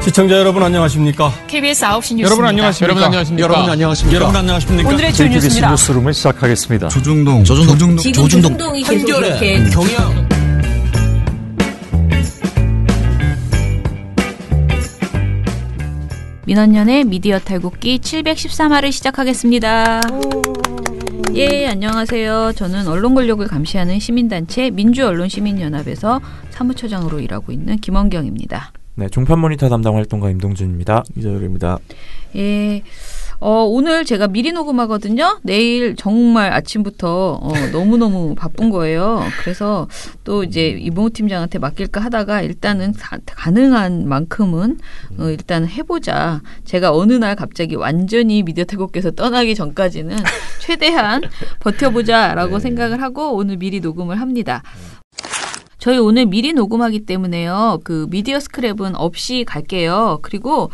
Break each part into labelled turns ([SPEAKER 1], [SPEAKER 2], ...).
[SPEAKER 1] 시청자 여러분 안녕하십니까?
[SPEAKER 2] KBS 9시 뉴스입니다.
[SPEAKER 1] 여러분 안녕하십니까?
[SPEAKER 3] 여러분 안녕하십니까?
[SPEAKER 2] 오늘의 주 뉴스입니다.
[SPEAKER 4] 뉴스룸을 시작하겠습니다.
[SPEAKER 3] 조중동
[SPEAKER 5] 조중동이 계속 이렇게
[SPEAKER 3] 경영.
[SPEAKER 6] 민원연의 미디어 탈곡기 713화를 시작하겠습니다. 예, 안녕하세요. 저는 언론 권력을 감시하는 시민단체 민주언론시민연합에서 사무처장으로 일하고 있는 김원경입니다.
[SPEAKER 4] 네, 종편 모니터 담당 활동가 임동준입니다. 이재율입니다.
[SPEAKER 6] 예, 오늘 제가 미리 녹음하거든요. 내일 정말 아침부터 너무너무 바쁜 거예요. 그래서 또 이제 이봉우 팀장한테 맡길까 하다가 일단은 가능한 만큼은 일단 해보자. 제가 어느 날 갑자기 완전히 미디어 태국께서 떠나기 전까지는 최대한 버텨보자라고 생각을 하고 오늘 미리 녹음을 합니다. 저희 오늘 미리 녹음하기 때문에요. 그 미디어 스크랩은 없이 갈게요. 그리고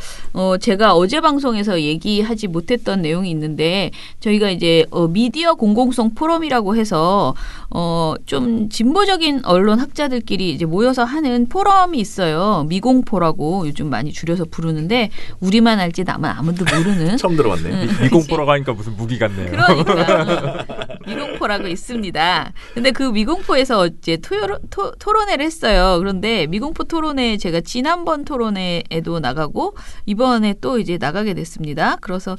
[SPEAKER 6] 제가 어제 방송에서 얘기하지 못했던 내용이 있는데 저희가 이제 미디어 공공성 포럼이라고 해서 좀 진보적인 언론 학자들끼리 이제 모여서 하는 포럼이 있어요. 미공포라고 요즘 많이 줄여서 부르는데 우리만 알지 남은 아무도 모르는.
[SPEAKER 4] 처음 들어봤네. 미공포라고 하니까 무슨 무기 같네요.
[SPEAKER 6] 그러니까 미공포라고 있습니다. 근데 그 미공포에서 어제 토론회를 했어요. 그런데 미공포 토론회 제가 지난번 토론회에도 나가고 이번에 또 이제 나가게 됐습니다. 그래서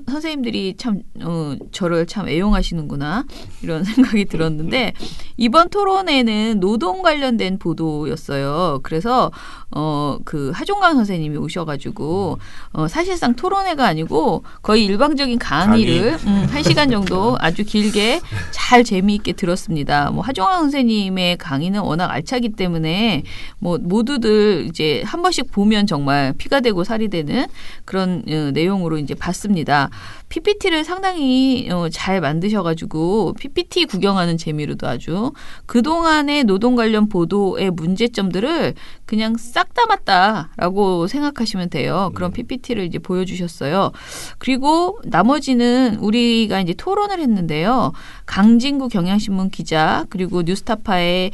[SPEAKER 6] 선생님들이 참 저를 참 애용하시는구나 이런 생각이 들었는데 이번 토론회는 노동 관련된 보도였어요. 그래서 그 하종강 선생님이 오셔가지고 사실상 토론회가 아니고 거의 일방적인 강의를 1시간 정도 아주 길게 잘 재미있게 들었습니다. 뭐 하종강 선생님의 강의는 워낙 알차기 때문에 뭐 모두들 이제 한 번씩 보면 정말 피가 되고 살이 되는 그런 내용으로 이제 봤습니다. PPT를 상당히 잘 만드셔가지고 PPT 구경하는 재미로도 아주 그동안의 노동 관련 보도의 문제점들을 그냥 싹 담았다라고 생각하시면 돼요. 그런 PPT를 이제 보여주셨어요. 그리고 나머지는 우리가 이제 토론을 했는데요. 강진구 경향신문 기자 그리고 뉴스타파의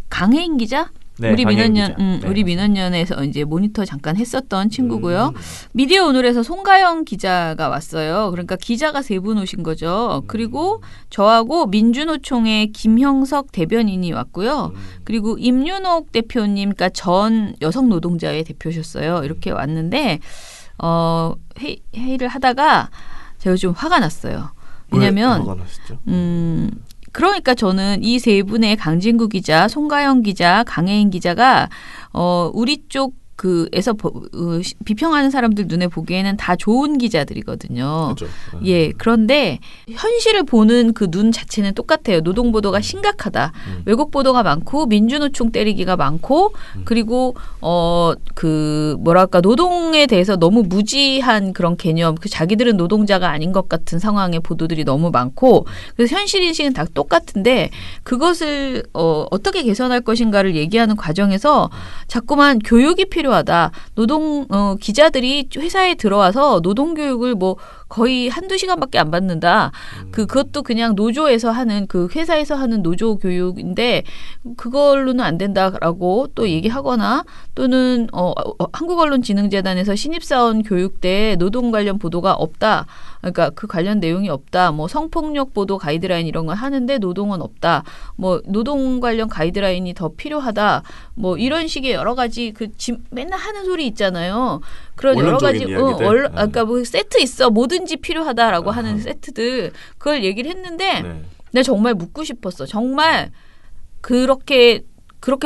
[SPEAKER 6] 강혜인 기자?
[SPEAKER 4] 네,
[SPEAKER 6] 우리 민원연, 우리 민원연에서 이제 모니터 잠깐 했었던 친구고요. 미디어 오늘에서 송가영 기자가 왔어요. 그러니까 기자가 3분 오신 거죠. 그리고 저하고 민주노총의 김형석 대변인이 왔고요. 그리고 임윤옥 대표님, 그러니까 전 여성 노동자의 대표셨어요. 이렇게 왔는데 회의를 하다가 제가 좀 화가 났어요. 왜냐하면
[SPEAKER 4] 화가 나셨죠?
[SPEAKER 6] 그러니까 저는 이 3분의 강진구 기자, 송가영 기자, 강혜인 기자가 우리 쪽에서 비평하는 사람들 눈에 보기에는 다 좋은 기자들이거든요.
[SPEAKER 4] 그렇죠.
[SPEAKER 6] 예, 그런데 현실을 보는 그 눈 자체는 똑같아요. 노동 보도가 심각하다. 왜곡 보도가 많고 민주노총 때리기가 많고 그리고 노동에 대해서 너무 무지한 그런 개념, 자기들은 노동자가 아닌 것 같은 상황의 보도들이 너무 많고 그래서 현실 인식은 다 똑같은데 그것을 어떻게 개선할 것인가를 얘기하는 과정에서 자꾸만 교육이 필요하다. 기자들이 회사에 들어와서 노동교육을 뭐 거의 1-2시간밖에 안 받는다. 그것도 그냥 노조에서 하는 그 회사에서 하는 노조 교육인데 그걸로는 안 된다라고 또 얘기하거나 또는 한국언론진흥재단에서 신입사원 교육 때 노동 관련 보도가 없다. 그러니까 그 관련 내용이 없다. 뭐 성폭력 보도 가이드라인 이런 걸 하는데 노동은 없다. 뭐 노동 관련 가이드라인이 더 필요하다. 뭐 이런 식의 여러 가지 맨날 하는 소리 있잖아요. 그런 여러 가지 그러니까 뭐 세트 있어. 뭐든지 필요하다라고 하는 세트들 그걸 얘기를 했는데 내가 정말 묻고 싶었어. 정말 그렇게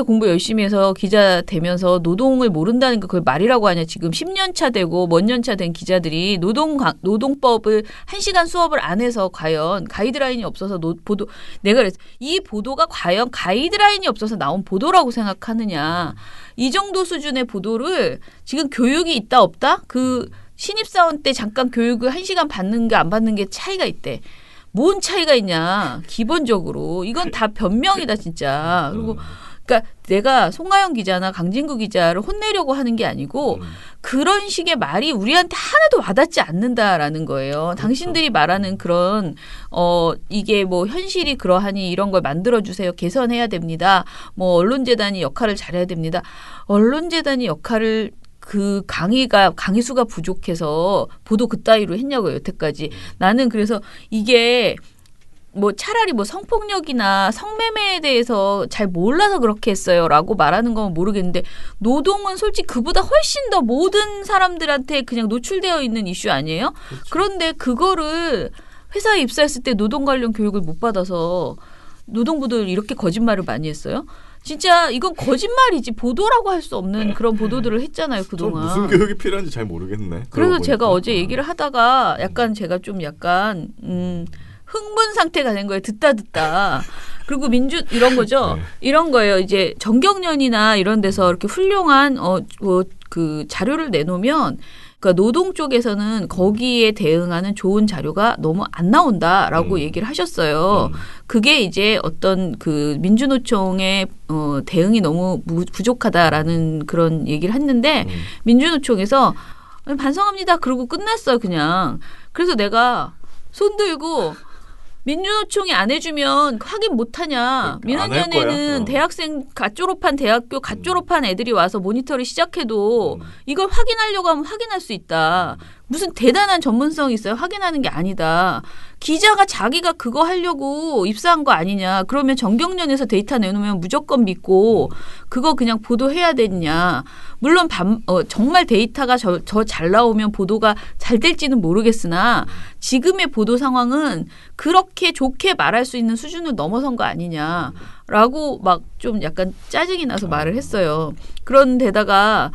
[SPEAKER 6] 공부 열심히 해서 기자 되면서 노동을 모른다는 거 그걸 말이라고 하냐. 지금 10년 차 되고 몇 년 차 된 기자들이 노동법을 1시간 수업을 안 해서 과연 가이드라인이 없어서 내가 그랬어. 이 보도가 과연 가이드라인이 없어서 나온 보도라고 생각하느냐. 이 정도 수준의 보도를 지금 교육이 있다 없다? 그 신입사원 때 잠깐 교육을 1시간 받는 게 안 받는 게 차이가 있대. 뭔 차이가 있냐. 기본적으로. 이건 다 변명이다 진짜. 그리고 그러니까 내가 송가영 기자나 강진구 기자를 혼내려고 하는 게 아니고 그런 식의 말이 우리한테 하나도 와닿지 않는다라는 거예요. 그렇죠. 당신들이 말하는 그런 이게 뭐 현실이 그러하니 이런 걸 만들어주세요. 개선해야 됩니다. 뭐 언론재단이 역할을 잘해야 됩니다. 언론재단이 역할을 그 강의 수가 부족해서 보도 그따위로 했냐고요, 여태까지. 나는 그래서 이게 뭐 차라리 뭐 성폭력이나 성매매에 대해서 잘 몰라서 그렇게 했어요라고 말하는 건 모르겠는데 노동은 솔직히 그보다 훨씬 더 모든 사람들한테 그냥 노출되어 있는 이슈 아니에요? 그렇죠. 그런데 그거를 회사에 입사했을 때 노동 관련 교육을 못 받아서 노동부도 이렇게 거짓말을 많이 했어요? 진짜 이건 거짓말이지 보도라고 할 수 없는 그런 보도들을 했잖아요, 그동안.
[SPEAKER 1] 무슨 교육이 필요한지 잘 모르겠네.
[SPEAKER 6] 그래서 제가 어제 얘기를 하다가 약간 제가 좀 약간 흥분 상태가 된 거예요. 듣다. 그리고 이런 거죠.
[SPEAKER 1] 네.
[SPEAKER 6] 이런 거예요. 이제 정경련이나 이런 데서 이렇게 훌륭한 그 자료를 내놓으면 그러니까 노동 쪽에서는 거기에 대응하는 좋은 자료가 너무 안 나온다라고 얘기를 하셨어요. 그게 이제 어떤 그 민주노총의 대응이 너무 부족하다라는 그런 얘기를 했는데 민주노총에서 반성합니다. 그러고 끝났어요, 그냥. 그래서 내가 손 들고 민주노총이 안 해주면 확인 못하냐. 민원연에는 대학생 갓 졸업한 대학교 갓 졸업한 애들이 와서 모니터를 시작해도 이걸 확인하려고 하면 확인할 수 있다. 무슨 대단한 전문성이 있어요. 확인하는 게 아니다. 기자가 자기가 그거 하려고 입사한 거 아니냐. 그러면 정경련에서 데이터 내놓으면 무조건 믿고 그거 그냥 보도해야 되느냐. 물론 정말 데이터가 저 잘 나오면 보도가 잘 될지는 모르겠으나 지금의 보도 상황은 그렇게 좋게 말할 수 있는 수준을 넘어선 거 아니냐라고 막 좀 약간 짜증이 나서 말을 했어요. 그런데다가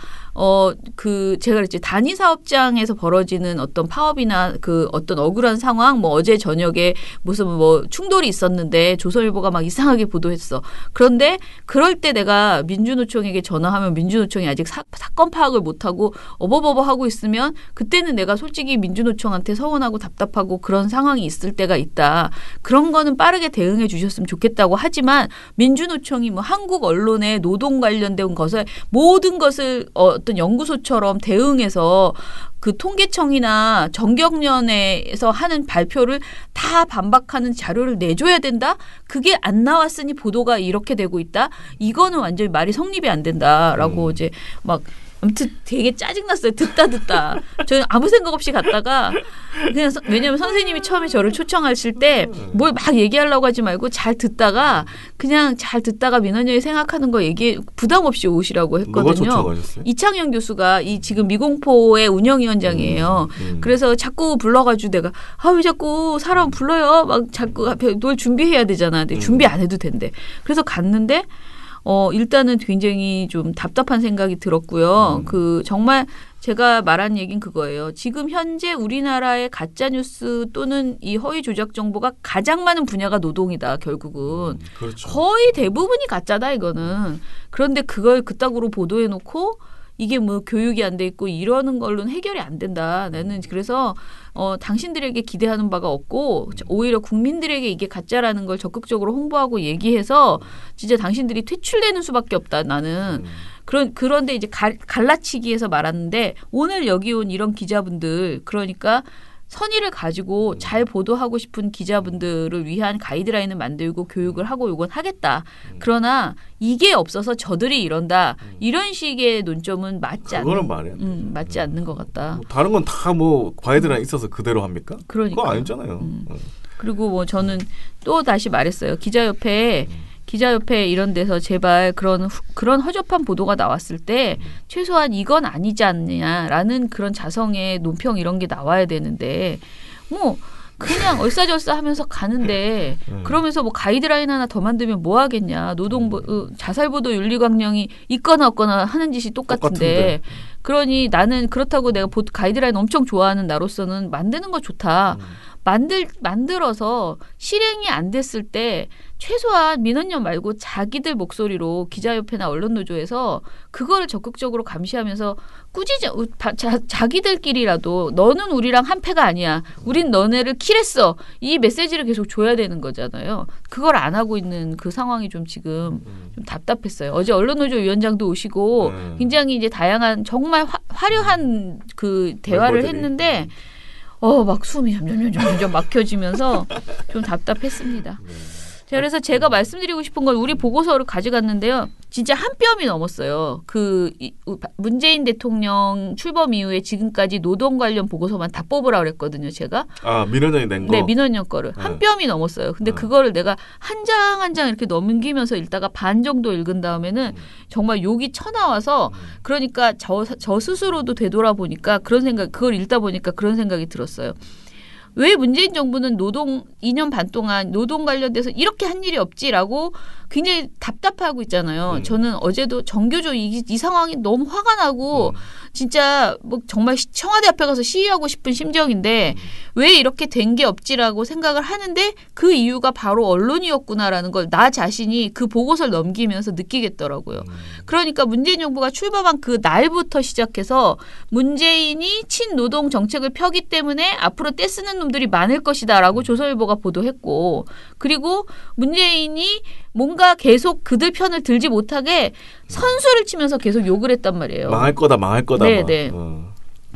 [SPEAKER 6] 제가 그랬지 단위 사업장에서 벌어지는 어떤 파업이나 그 어떤 억울한 상황, 뭐 어제 저녁에 무슨 뭐 충돌이 있었는데 조선일보가 막 이상하게 보도했어. 그런데 그럴 때 내가 민주노총에게 전화하면 민주노총이 아직 사건 파악을 못하고 어버버버 하고 있으면 그때는 내가 솔직히 민주노총한테 서운하고 답답하고 그런 상황이 있을 때가 있다. 그런 거는 빠르게 대응해 주셨으면 좋겠다고 하지만 민주노총이 뭐 한국 언론의 노동 관련된 것을 모든 것을 어떤 연구소처럼 대응해서 그 통계청이나 정경련에서 하는 발표를 다 반박하는 자료를 내줘야 된다? 그게 안 나왔으니 보도가 이렇게 되고 있다? 이거는 완전히 말이 성립이 안 된다라고 이제 막 아무튼 되게 짜증났어요. 듣다. 저는 아무 생각 없이 갔다가 그냥 왜냐하면 선생님이 처음에 저를 초청하실 때 뭘 막 얘기하려고 하지 말고 잘 듣다가 민원연이 생각하는 거 부담 없이 오시라고 했거든요.
[SPEAKER 1] 누가 초청하셨어요?
[SPEAKER 6] 이창현 교수가 이 지금 미공포의 운영위원장이에요. 그래서 자꾸 불러가지고 내가 왜 자꾸 사람 불러요? 막 자꾸 뭘 준비해야 되잖아. 근데 준비 안 해도 된대. 그래서 갔는데 일단은 굉장히 좀 답답한 생각이 들었고요. 정말 제가 말한 얘기는 그거예요. 지금 현재 우리나라의 가짜뉴스 또는 이 허위 조작 정보가 가장 많은 분야가 노동이다, 결국은.
[SPEAKER 1] 그렇죠.
[SPEAKER 6] 거의 대부분이 가짜다, 이거는. 그런데 그걸 그따구로 보도해놓고 이게 뭐 교육이 안 돼 있고 이러는 걸로는 해결이 안 된다. 나는 그래서 당신들에게 기대하는 바가 없고 오히려 국민들에게 이게 가짜라는 걸 적극적으로 홍보하고 얘기해서 진짜 당신들이 퇴출되는 수밖에 없다. 나는. 그런데 이제 갈라치기에서 말하는데 오늘 여기 온 이런 기자분들 그러니까 선의를 가지고 잘 보도하고 싶은 기자분들을 위한 가이드라인을 만들고 교육을 하고 이건 하겠다. 그러나 이게 없어서 저들이 이런다. 이런 식의 논점은 맞지 않는 것 같다.
[SPEAKER 1] 다른 건 다 뭐 가이드라인 있어서 그대로 합니까?
[SPEAKER 6] 그러니까
[SPEAKER 1] 그거 아니잖아요.
[SPEAKER 6] 그리고 뭐 저는 또 다시 말했어요. 기자협회 이런 데서 제발 그런 허접한 보도가 나왔을 때 최소한 이건 아니지 않느냐라는 그런 자성의 논평 이런 게 나와야 되는데 뭐 그냥 얼싸절싸 하면서 가는데 그러면서 뭐 가이드라인 하나 더 만들면 뭐 하겠냐. 자살보도 윤리강령이 있거나 없거나 하는 짓이 똑같은데 그러니 나는 그렇다고 내가 가이드라인 엄청 좋아하는 나로서는 만드는 거 좋다. 만들어서 실행이 안 됐을 때 최소한 민원연 말고 자기들 목소리로 기자협회나 언론노조에서 그거를 적극적으로 감시하면서 꾸짖어 자기들끼리라도 너는 우리랑 한패가 아니야. 우린 너네를 킬했어. 이 메시지를 계속 줘야 되는 거잖아요. 그걸 안 하고 있는 그 상황이 좀 지금 좀 답답했어요. 어제 언론노조 위원장도 오시고 굉장히 이제 다양한 정말 화려한 그 대화를 했는데 막 숨이 점점 막혀지면서 좀 답답했습니다. 자, 그래서 제가 말씀드리고 싶은 건 우리 보고서를 가져갔는데요. 진짜 한 뼘이 넘었어요. 문재인 대통령 출범 이후에 지금까지 노동 관련 보고서만 다 뽑으라 그랬거든요. 제가.
[SPEAKER 1] 민원연이 낸 거?
[SPEAKER 6] 네, 민원연 거를. 한 뼘이 넘었어요. 근데 그거를 내가 한 장 한 장 이렇게 넘기면서 읽다가 반 정도 읽은 다음에는 정말 욕이 쳐나와서 그러니까 저 스스로도 되돌아보니까 그걸 읽다 보니까 그런 생각이 들었어요. 왜 문재인 정부는 2년 반 동안 노동 관련돼서 이렇게 한 일이 없지라고 굉장히 답답하고 있잖아요. 저는 어제도 정교조 이 상황이 너무 화가 나고 진짜 뭐 정말 청와대 앞에 가서 시위하고 싶은 심정인데 왜 이렇게 된 게 없지라고 생각을 하는데 그 이유가 바로 언론이었구나라는 걸 나 자신이 그 보고서를 넘기면서 느끼겠더라고요. 그러니까 문재인 정부가 출범한 그 날부터 시작해서 문재인이 친노동 정책을 펴기 때문에 앞으로 떼쓰는 놈들이 많을 것이다라고 조선일보가 보도했고 그리고 문재인이 뭔가 계속 그들 편을 들지 못하게 선수를 치면서 계속 욕을 했단 말이에요.
[SPEAKER 1] 망할 거다.
[SPEAKER 6] 네네.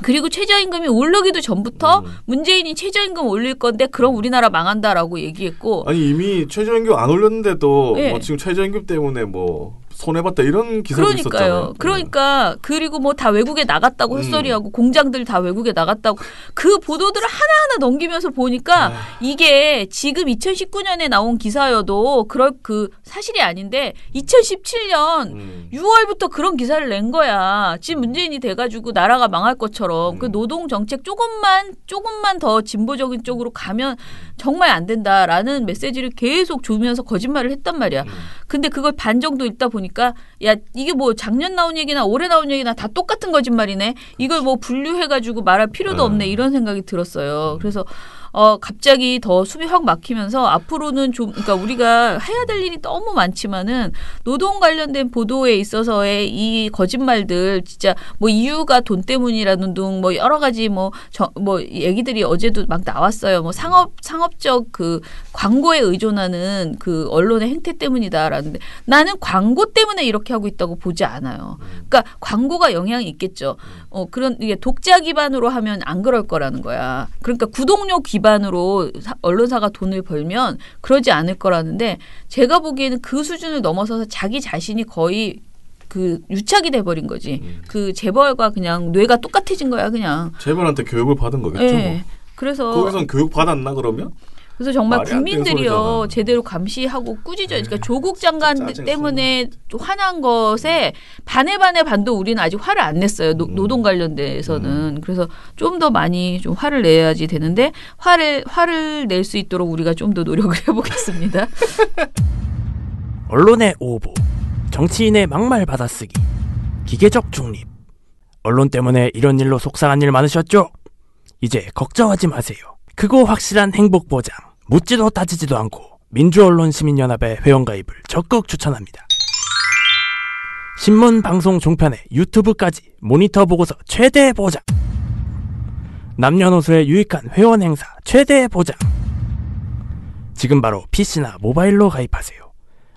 [SPEAKER 6] 그리고 최저임금이 오르기도 전부터 문재인이 최저임금 올릴 건데 그럼 우리나라 망한다라고 얘기했고
[SPEAKER 1] 아니 이미 최저임금 안 올렸는데도
[SPEAKER 6] 네.
[SPEAKER 1] 뭐 지금 최저임금 때문에 뭐 손해봤다 이런 기사도 있었잖아요.
[SPEAKER 6] 그러니까 그리고 뭐 다 외국에 나갔다고 헛소리하고 공장들 다 외국에 나갔다고 그 보도들을 하나하나 넘기면서 보니까 이게 지금 2019년에 나온 기사여도 그럴 사실이 아닌데 2017년 6월부터 그런 기사를 낸 거야. 지금 문재인이 돼가지고 나라가 망할 것처럼 그 노동 정책 조금만 더 진보적인 쪽으로 가면 정말 안 된다라는 메시지를 계속 주면서 거짓말을 했단 말이야. 근데 그걸 반 정도 읽다 보니까 야 이게 뭐 작년 나온 얘기나 올해 나온 얘기나 다 똑같은 거짓말이네. 이걸 뭐 분류해가지고 말할 필요도 없네 이런 생각이 들었어요. 그래서 갑자기 더 숨이 확 막히면서 앞으로는 좀 그러니까 우리가 해야 될 일이 너무 많지만은 노동 관련된 보도에 있어서의 이 거짓말들 진짜 뭐 이유가 돈 때문이라는 등 뭐 여러 가지 뭐 얘기들이 어제도 막 나왔어요. 뭐 상업적 그 광고에 의존하는 그 언론의 행태 때문이다라는데 나는 광고 때문에 이렇게 하고 있다고 보지 않아요. 그러니까 광고가 영향이 있겠죠. 그런 이게 독자 기반으로 하면 안 그럴 거라는 거야. 그러니까 구독료 기반으로 언론사가 돈을 벌면 그러지 않을 거라는데 제가 보기에는 그 수준을 넘어서서 자기 자신이 거의 그 유착이 돼버린 거지. 그 재벌과 그냥 뇌가 똑같아진 거야 그냥.
[SPEAKER 1] 재벌한테 교육을 받은 거겠죠.
[SPEAKER 6] 네.
[SPEAKER 1] 뭐.
[SPEAKER 6] 그래서
[SPEAKER 1] 거기선 교육 받았나 그러면?
[SPEAKER 6] 그래서 정말
[SPEAKER 1] 말이 안 되는
[SPEAKER 6] 국민들이요
[SPEAKER 1] 소리잖아.
[SPEAKER 6] 제대로 감시하고 꾸짖어요. 그러니까 조국 장관
[SPEAKER 1] 짜증
[SPEAKER 6] 때문에 화난 것에 반의 반도 우리는 아직 화를 안 냈어요. 노동 관련돼서는. 그래서 좀 더 많이 좀 화를 내야지 되는데 화를 낼 수 있도록 우리가 좀 더 노력을 해보겠습니다.
[SPEAKER 2] 언론의 오보, 정치인의 막말 받아쓰기, 기계적 중립. 언론 때문에 이런 일로 속상한 일 많으셨죠? 이제 걱정하지 마세요. 크고 확실한 행복 보장, 묻지도 따지지도 않고 민주언론시민연합의 회원가입을 적극 추천합니다. 신문, 방송, 종편에 유튜브까지 모니터 보고서 최대 보장. 남녀노소의 유익한 회원 행사 최대 보장. 지금 바로 PC나 모바일로 가입하세요.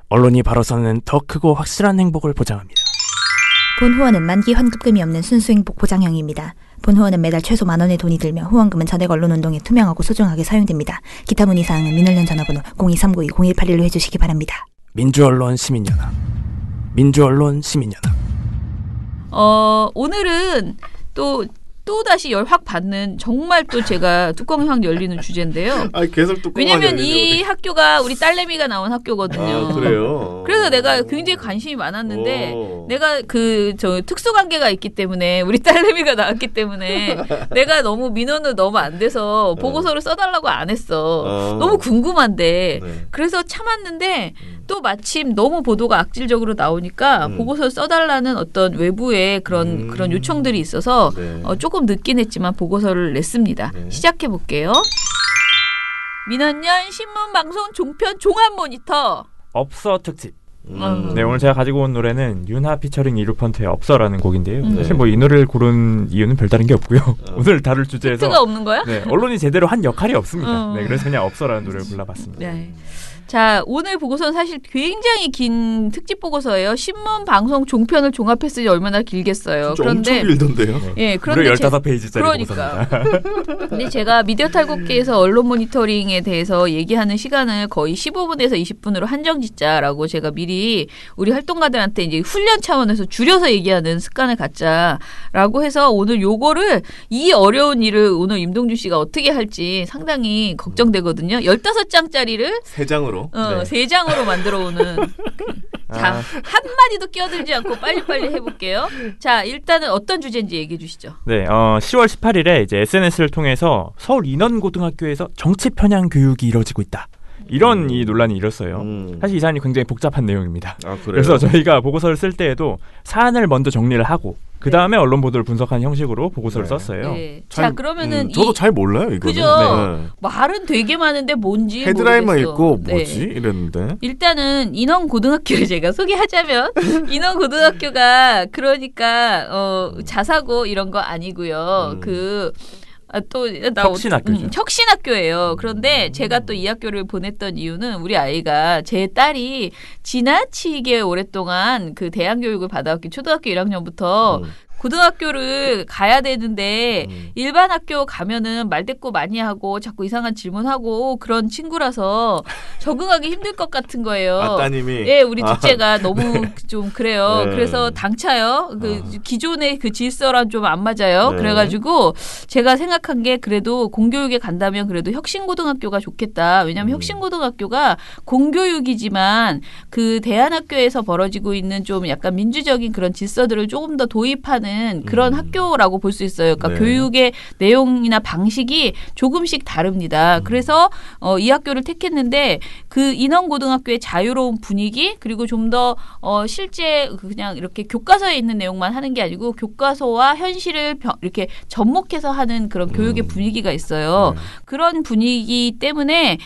[SPEAKER 2] 언론이 바로서는 더 크고 확실한 행복을 보장합니다.
[SPEAKER 7] 본 후원은 만기 환급금이 없는 순수 행복 보장형입니다. 본 후원은 매달 최소 10,000원의 돈이 들며 후원금은 전액 언론운동에 투명하고 소중하게 사용됩니다. 기타 문의 사항은 민원련 전화번호 02-392-0181로 해주시기 바랍니다.
[SPEAKER 2] 민주언론 시민연합. 민주언론 시민연합.
[SPEAKER 6] 오늘은 또다시 열 확 받는 정말 또 제가 뚜껑이 확 열리는 주제인데요.
[SPEAKER 1] 계속 뚜껑만
[SPEAKER 6] 왜냐면 이 학교가 우리 딸내미가 나온 학교거든요.
[SPEAKER 1] 그래요.
[SPEAKER 6] 그래서 내가 굉장히 관심이 많았는데 내가 특수관계가 있기 때문에 우리 딸내미가 나왔기 때문에 내가 너무 민원을 너무 안 돼서 보고서를 써달라고 안 했어. 너무 궁금한데
[SPEAKER 1] 네.
[SPEAKER 6] 그래서 참았는데 또 마침 너무 보도가 악질적으로 나오니까 보고서를 써달라는 어떤 외부의 그런 요청들이 있어서
[SPEAKER 1] 네.
[SPEAKER 6] 조금 늦긴 했지만 보고서를 냈습니다.
[SPEAKER 1] 네.
[SPEAKER 6] 시작해 볼게요. 민원연 신문방송 종편 종합 모니터.
[SPEAKER 4] 없어 특집. 네, 오늘 제가 가지고 온 노래는 윤하 피처링 이루펀트의 없어라는 곡인데요. 사실 뭐 이 노래를 고른 이유는 별다른 게 없고요. 오늘 다룰 주제에서
[SPEAKER 6] 힌트가 없는 거야?
[SPEAKER 4] 네, 언론이 제대로 한 역할이 없습니다. 네, 그래서 그냥 없어라는 노래를 골라봤습니다.
[SPEAKER 6] 네. 자, 오늘 보고서는 사실 굉장히 긴 특집 보고서예요. 신문, 방송, 종편을 종합했으니 얼마나 길겠어요.
[SPEAKER 1] 그런데 엄청 길던데요.
[SPEAKER 6] 예, 그런데
[SPEAKER 4] 15페이지짜리
[SPEAKER 6] 그러니까. 근데 제가 미디어 탈곡기에서 언론 모니터링에 대해서 얘기하는 시간을 거의 15분에서 20분으로 한정 짓자라고 제가 미리 우리 활동가들한테 이제 훈련 차원에서 줄여서 얘기하는 습관을 갖자라고 해서 오늘 요거를 이 어려운 일을 오늘 임동준 씨가 어떻게 할지 상당히 걱정되거든요. 15장짜리를
[SPEAKER 1] 3장으로.
[SPEAKER 6] 네. 3장으로 만들어 오는. 자, 한마디도 끼어들지 않고 빨리빨리 해볼게요. 자, 일단은 어떤 주제인지 얘기해 주시죠.
[SPEAKER 4] 네, 10월 18일에 이제 SNS를 통해서 서울 인원고등학교에서 정치 편향 교육이 이뤄지고 있다. 이런 이 논란이 일었어요. 사실 이 사안이 굉장히 복잡한 내용입니다.
[SPEAKER 1] 아,
[SPEAKER 4] 그래서 저희가 보고서를 쓸 때에도 사안을 먼저 정리를 하고 그 다음에 언론 보도를 분석한 형식으로 보고서를 썼어요.
[SPEAKER 6] 네. 자, 그러면은
[SPEAKER 1] 저도 잘 몰라요 이거는.
[SPEAKER 6] 그죠?
[SPEAKER 1] 네.
[SPEAKER 6] 말은 되게 많은데 뭔지
[SPEAKER 1] 헤드라인만
[SPEAKER 6] 모르겠어.
[SPEAKER 1] 읽고 뭐지 이랬는데.
[SPEAKER 6] 일단은 인원고등학교를 제가 소개하자면 인원고등학교가 그러니까 자사고 이런 거 아니고요.
[SPEAKER 4] 혁신학교죠.
[SPEAKER 6] 혁신학교예요. 그런데 제가 또 이 학교를 보냈던 이유는 우리 아이가 제 딸이 지나치게 오랫동안 그 대안교육을 받아왔기 초등학교 1학년부터 고등학교를 가야 되는데 일반 학교 가면은 말대꾸 많이 하고 자꾸 이상한 질문하고 그런 친구라서 적응하기 힘들 것 같은 거예요.
[SPEAKER 1] 아, 따님이?
[SPEAKER 6] 예, 우리 둘째가 너무 좀 그래요.
[SPEAKER 1] 네.
[SPEAKER 6] 그래서 당차요. 기존의 그 질서랑 좀 안 맞아요.
[SPEAKER 1] 네.
[SPEAKER 6] 그래가지고 제가 생각한 게 그래도 공교육에 간다면 그래도 혁신고등학교가 좋겠다. 왜냐하면 혁신고등학교가 공교육이지만 그 대안학교에서 벌어지고 있는 좀 약간 민주적인 그런 질서들을 조금 더 도입하는 그런 학교라고 볼 수 있어요. 그러니까
[SPEAKER 1] 네.
[SPEAKER 6] 교육의 내용이나 방식이 조금씩 다릅니다. 그래서 이 학교를 택했는데 그 인원고등학교의 자유로운 분위기 그리고 좀 더 실제 그냥 이렇게 교과서에 있는 내용만 하는 게 아니고 교과서와 현실을 이렇게 접목해서 하는 그런 교육의 분위기가 있어요. 그런 분위기 때문에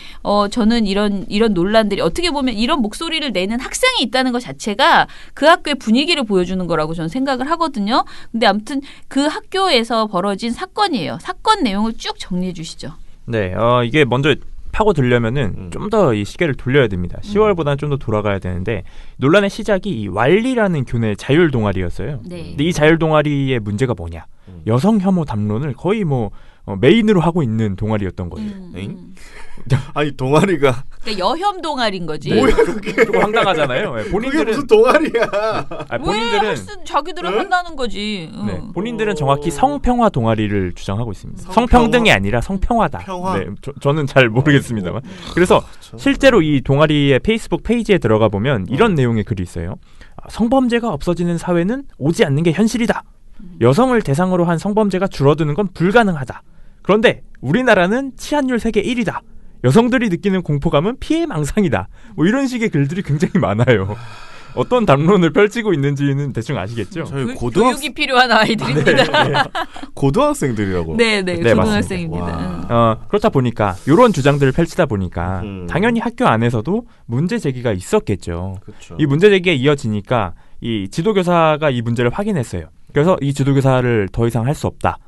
[SPEAKER 6] 저는 이런 논란들이 어떻게 보면 이런 목소리를 내는 학생이 있다는 것 자체가 그 학교의 분위기를 보여주는 거라고 저는 생각을 하거든요. 근데 아무튼 그 학교에서 벌어진 사건이에요. 사건 내용을 쭉 정리해 주시죠.
[SPEAKER 4] 네, 이게 먼저 파고들려면은 좀 더 이 시계를 돌려야 됩니다. 10월보다는 좀 더 돌아가야 되는데 논란의 시작이 이 왈리라는 교내 자율 동아리였어요.
[SPEAKER 6] 네.
[SPEAKER 4] 근데 이 자율 동아리의 문제가 뭐냐? 여성 혐오 담론을 거의 메인으로 하고 있는 동아리였던 거예요.
[SPEAKER 1] 아니 동아리가
[SPEAKER 6] 그러니까 여혐 동아리인 거지.
[SPEAKER 1] 뭐야 그게?
[SPEAKER 4] 조금 황당하잖아요. 네,
[SPEAKER 1] 그게
[SPEAKER 4] 본인들은
[SPEAKER 1] 무슨 동아리야?
[SPEAKER 6] 본인들은 자기들은 한다는 거지.
[SPEAKER 4] 네, 본인들은 정확히 성평화 동아리를 주장하고 있습니다. 성평등이 아니라 성평화다.
[SPEAKER 1] 평화?
[SPEAKER 4] 네, 저는 잘 모르겠습니다만. 그래서 실제로 이 동아리의 페이스북 페이지에 들어가 보면 이런 내용의 글이 있어요. 성범죄가 없어지는 사회는 오지 않는 게 현실이다. 여성을 대상으로 한 성범죄가 줄어드는 건 불가능하다. 그런데 우리나라는 치안율 세계 1위다. 여성들이 느끼는 공포감은 피해망상이다. 뭐 이런 식의 글들이 굉장히 많아요. 어떤 담론을 펼치고 있는지는 대충 아시겠죠?
[SPEAKER 1] 저희
[SPEAKER 6] 교육이 필요한 아이들입니다.
[SPEAKER 1] 고등학생들이라고.
[SPEAKER 6] 네, 고등학생입니다.
[SPEAKER 1] 맞습니다.
[SPEAKER 4] 그렇다 보니까 이런 주장들을 펼치다 보니까 당연히 학교 안에서도 문제 제기가 있었겠죠.
[SPEAKER 1] 그쵸.
[SPEAKER 4] 이 문제 제기가 이어지니까 이 지도교사가 이 문제를 확인했어요. 그래서 이 지도교사를 더 이상 할 수 없다.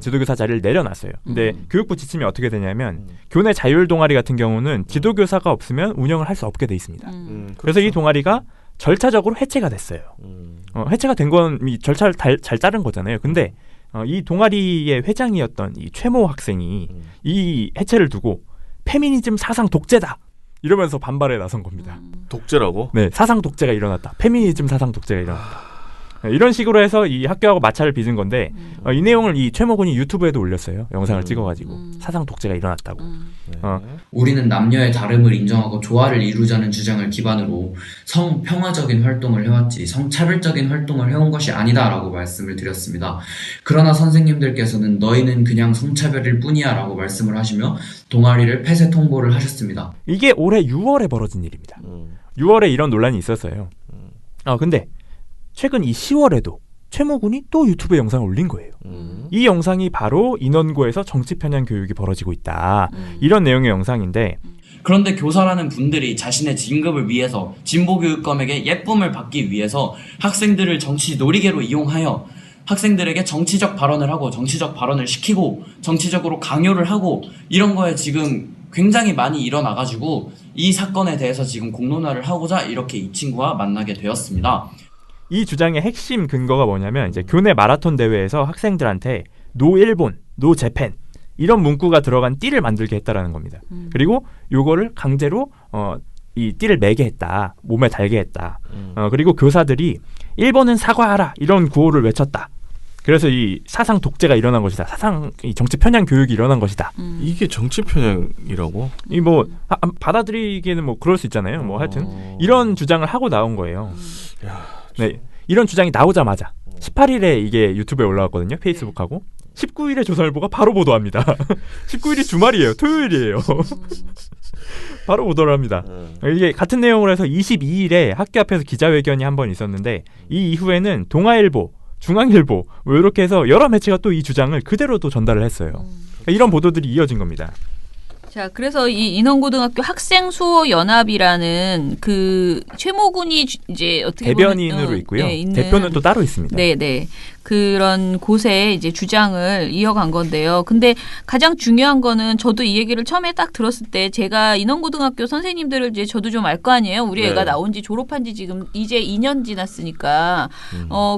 [SPEAKER 4] 지도교사 자리를 내려놨어요. 근데 교육부 지침이 어떻게 되냐면 교내 자율 동아리 같은 경우는 지도교사가 없으면 운영을 할 수 없게 돼 있습니다. 그래서 이 동아리가 절차적으로 해체가 됐어요. 해체가 된 건 이 절차를 잘 따른 거잖아요. 근데 이 동아리의 회장이었던 이 최모 학생이 이 해체를 두고 페미니즘 사상 독재다. 이러면서 반발에 나선 겁니다.
[SPEAKER 1] 독재라고?
[SPEAKER 4] 네, 사상 독재가 일어났다. 페미니즘 사상 독재가 일어났다. 이런 식으로 해서 이 학교하고 마찰을 빚은 건데 이 내용을 이 최모 군이 유튜브에도 올렸어요. 영상을 찍어가지고 사상 독재가 일어났다고.
[SPEAKER 8] 우리는 남녀의 다름을 인정하고 조화를 이루자는 주장을 기반으로 성평화적인 활동을 해왔지 성차별적인 활동을 해온 것이 아니다라고 말씀을 드렸습니다. 그러나 선생님들께서는 너희는 그냥 성차별일 뿐이야 라고 말씀을 하시며 동아리를 폐쇄 통보를 하셨습니다.
[SPEAKER 4] 이게 올해 6월에 벌어진 일입니다. 6월에 이런 논란이 있었어요. 근데 최근 이 10월에도 최모 군이 또 유튜브에 영상을 올린 거예요. 이 영상이 바로 인원고에서 정치 편향 교육이 벌어지고 있다. 이런 내용의 영상인데
[SPEAKER 9] 그런데 교사라는 분들이 자신의 진급을 위해서 진보교육감에게 예쁨을 받기 위해서 학생들을 정치 놀이개로 이용하여 학생들에게 정치적 발언을 하고 정치적 발언을 시키고 정치적으로 강요를 하고 이런 거에 지금 굉장히 많이 일어나가지고 이 사건에 대해서 지금 공론화를 하고자 이렇게 이 친구와 만나게 되었습니다.
[SPEAKER 4] 이 주장의 핵심 근거가 뭐냐면 이제 교내 마라톤 대회에서 학생들한테 노 일본, 노 재팬 이런 문구가 들어간 띠를 만들게 했다라는 겁니다. 그리고 요거를 강제로 이 띠를 매게 했다. 몸에 달게 했다. 그리고 교사들이 일본은 사과하라 이런 구호를 외쳤다. 그래서 이 사상 독재가 일어난 것이다. 이 정치 편향 교육이 일어난 것이다.
[SPEAKER 1] 이게 정치 편향이라고?
[SPEAKER 4] 이 뭐 받아들이기에는 뭐 그럴 수 있잖아요. 뭐 하여튼 이런 주장을 하고 나온 거예요. 네, 이런 주장이 나오자마자 18일에 이게 유튜브에 올라왔거든요. 페이스북하고 19일에 조선일보가 바로 보도합니다. 19일이 주말이에요. 토요일이에요. 바로 보도를 합니다. 이게 같은 내용으로 해서 22일에 학교 앞에서 기자회견이 한 번 있었는데 이 이후에는 동아일보, 중앙일보 뭐 이렇게 해서 여러 매체가 또 이 주장을 그대로 또 전달을 했어요. 이런 보도들이 이어진 겁니다.
[SPEAKER 6] 자, 그래서 이 인원고등학교 학생수호연합이라는 그 최모군이 이제 어떻게
[SPEAKER 4] 대변인으로
[SPEAKER 6] 보면,
[SPEAKER 4] 있고요.
[SPEAKER 6] 네, 있는
[SPEAKER 4] 대표는 또 따로 있습니다.
[SPEAKER 6] 네. 그런 곳에 이제 주장을 이어간 건데요. 근데 가장 중요한 거는 저도 이 얘기를 처음에 딱 들었을 때 제가 인원고등학교 선생님들을 이제 저도 좀 알 거 아니에요. 우리 애가 나온 지 졸업한 지 지금 이제 2년 지났으니까.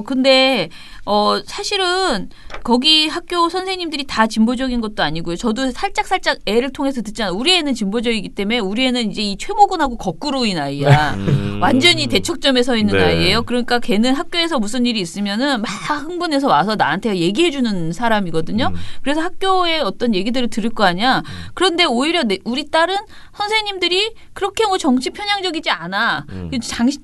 [SPEAKER 6] 근데 사실은 거기 학교 선생님들이 다 진보적인 것도 아니고요. 저도 살짝 애를 통해서 듣잖아요. 우리 애는 진보적이기 때문에 우리 애는 이제 이 최모군하고 거꾸로인 아이야. 완전히 대척점에 서 있는 아이예요. 그러니까 걔는 학교에서 무슨 일이 있으면은 막 흥분해서 와서 나한테 얘기해주는 사람이거든요. 그래서 학교에 어떤 얘기들을 들을 거 아니야. 그런데 오히려 우리 딸은 선생님들이 그렇게 뭐 정치 편향적이지 않아.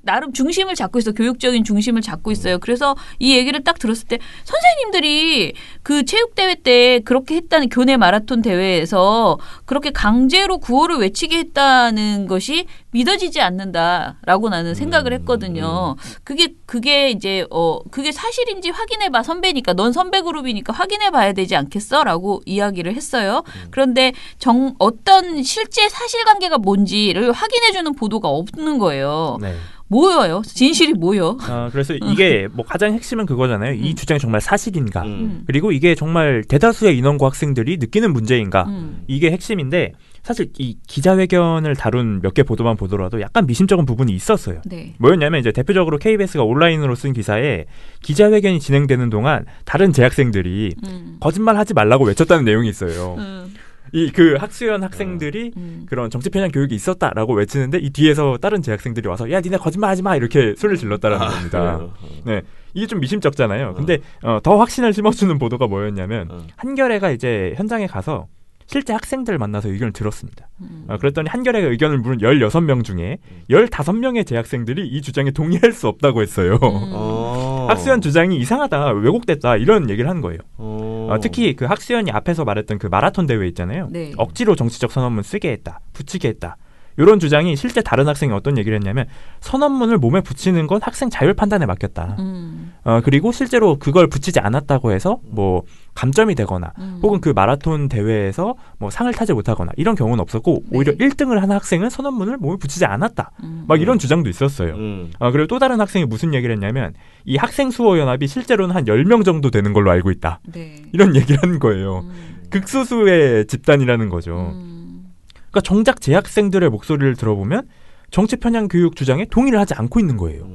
[SPEAKER 6] 나름 중심을 잡고 있어. 교육적인 중심을 잡고 있어요. 그래서 이 얘기를 딱 들었을 때 선생님들이 그 체육대회 때 그렇게 했다는 교내 마라톤 대회에서 그렇게 강제로 구호를 외치게 했다는 것이 믿어지지 않는다라고 나는 생각을 했거든요. 그게 이제 그게 사실인지 확인해봐. 선배니까 넌 선배 그룹이니까 확인해봐야 되지 않겠어?라고 이야기를 했어요. 그런데 어떤 실제 사실관계가 뭔지를 확인해주는 보도가 없는 거예요.
[SPEAKER 4] 네.
[SPEAKER 6] 뭐예요? 진실이 뭐요?
[SPEAKER 4] 그래서 이게 뭐 가장 핵심은 그거잖아요. 이 주장이 정말 사실인가? 그리고 이게 정말 대다수의 인원고 학생들이 느끼는 문제인가? 이게 핵심인데 사실 이 기자회견을 다룬 몇 개 보도만 보더라도 약간 미심쩍은 부분이 있었어요.
[SPEAKER 6] 네.
[SPEAKER 4] 뭐였냐면 이제 대표적으로 KBS가 온라인으로 쓴 기사에 기자회견이 진행되는 동안 다른 재학생들이 거짓말하지 말라고 외쳤다는 내용이 있어요. 그 학수연 학생들이 그런 정치 편향 교육이 있었다라고 외치는데 이 뒤에서 다른 재학생들이 와서 야 니네 거짓말하지 마 이렇게 소리를 질렀다라는 겁니다. 네, 이게 좀 미심쩍잖아요. 근데 더 확신을 심어주는 보도가 뭐였냐면 한겨레가 이제 현장에 가서 실제 학생들을 만나서 의견을 들었습니다. 그랬더니 한겨레가 의견을 물은 16명 중에 15명의 재학생들이 이 주장에 동의할 수 없다고 했어요. 학수연 주장이 이상하다, 왜곡됐다 이런 얘기를 한 거예요. 특히 그 학수연이 앞에서 말했던 그 마라톤 대회 있잖아요.
[SPEAKER 6] 네.
[SPEAKER 4] 억지로 정치적 선언문 쓰게 했다, 붙이게 했다. 이런 주장이 실제 다른 학생이 어떤 얘기를 했냐면 선언문을 몸에 붙이는 건 학생 자율 판단에 맡겼다. 그리고 실제로 그걸 붙이지 않았다고 해서 뭐 감점이 되거나 혹은 그 마라톤 대회에서 뭐 상을 타지 못하거나 이런 경우는 없었고 오히려 1등을 한 학생은 선언문을 몸에 붙이지 않았다. 막 이런 주장도 있었어요. 그리고 또 다른 학생이 무슨 얘기를 했냐면 이 학생수호연합이 실제로는 한 10명 정도 되는 걸로 알고 있다.
[SPEAKER 6] 네.
[SPEAKER 4] 이런 얘기를 한 거예요. 극소수의 집단이라는 거죠. 그러니까 정작 재학생들의 목소리를 들어보면 정치 편향 교육 주장에 동의를 하지 않고 있는 거예요.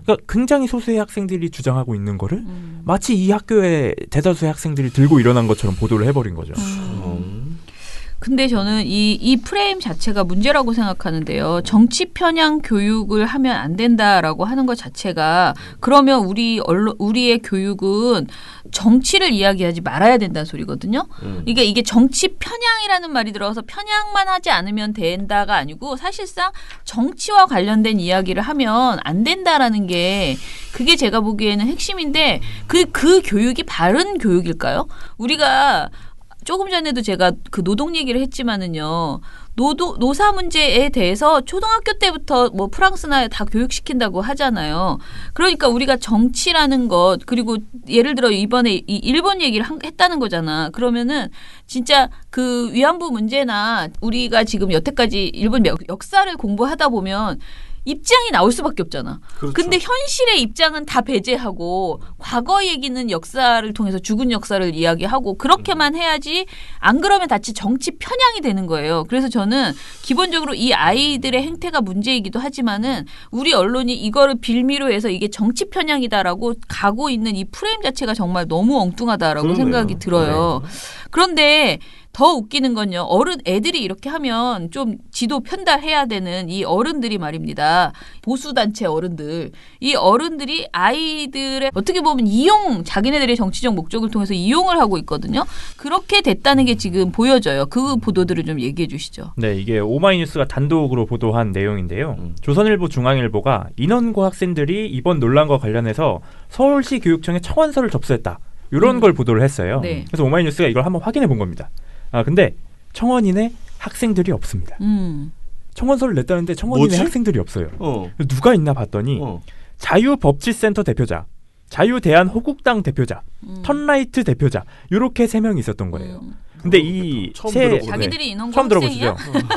[SPEAKER 4] 그러니까 굉장히 소수의 학생들이 주장하고 있는 거를 마치 이 학교의 대다수의 학생들이 들고 일어난 것처럼 보도를 해버린 거죠.
[SPEAKER 6] 근데 저는 이 프레임 자체가 문제라고 생각하는데요. 정치 편향 교육을 하면 안 된다라고 하는 것 자체가 그러면 우리의 교육은 정치를 이야기하지 말아야 된다는 소리거든요. 이게 정치 편향이라는 말이 들어가서 편향만 하지 않으면 된다가 아니고 사실상 정치와 관련된 이야기를 하면 안 된다라는 게 그게 제가 보기에는 핵심인데 그 교육이 바른 교육일까요? 우리가 조금 전에도 제가 그 노동 얘기를 했지만은요. 노사 문제에 대해서 초등학교 때부터 뭐 프랑스나 다 교육시킨다고 하잖아요. 그러니까 우리가 정치라는 것 그리고 예를 들어 이번에 이 일본 얘기를 했다는 거잖아. 그러면은 진짜 그 위안부 문제나 우리가 지금 여태까지 일본 역사를 공부하다 보면 입장이 나올 수밖에 없잖아.
[SPEAKER 1] 그렇죠.
[SPEAKER 6] 근데 현실의 입장은 다 배제하고 과거 얘기는 역사를 통해서 죽은 역사를 이야기하고 그렇게만 해야지 안 그러면 다치 정치 편향이 되는 거예요. 그래서 저는 기본적으로 이 아이들의 행태가 문제이기도 하지만은 우리 언론이 이거를 빌미로 해서 이게 정치 편향이다라고 가고 있는 이 프레임 자체가 정말 너무 엉뚱하다라고
[SPEAKER 1] 그러네요.
[SPEAKER 6] 생각이 들어요.
[SPEAKER 1] 네.
[SPEAKER 6] 그런데 더 웃기는 건요. 애들이 이렇게 하면 좀 지도 편달해야 되는 이 어른들이 말입니다. 보수단체 어른들. 이 어른들이 아이들의 어떻게 보면 자기네들의 정치적 목적을 통해서 이용을 하고 있거든요. 그렇게 됐다는 게 지금 보여져요. 그 보도들을 좀 얘기해 주시죠.
[SPEAKER 4] 네, 이게 오마이뉴스가 단독으로 보도한 내용인데요. 조선일보, 중앙일보가 인원고 학생들이 이번 논란과 관련해서 서울시 교육청에 청원서를 접수했다. 이런 걸 보도를 했어요.
[SPEAKER 6] 네.
[SPEAKER 4] 그래서 오마이뉴스가 이걸 한번 확인해 본 겁니다. 근데 청원인에 학생들이 없습니다. 청원서를 냈다는데 청원인에
[SPEAKER 1] 뭐지?
[SPEAKER 4] 학생들이 없어요. 누가 있나 봤더니 자유법치센터 대표자, 자유대한호국당 대표자, 턴라이트 대표자 이렇게 3명이 있었던 거예요. 근데 이
[SPEAKER 1] 처음
[SPEAKER 4] 세
[SPEAKER 1] 들어보네.
[SPEAKER 6] 자기들이 인원고
[SPEAKER 4] 처음
[SPEAKER 6] 학생이야?
[SPEAKER 4] 들어보시죠?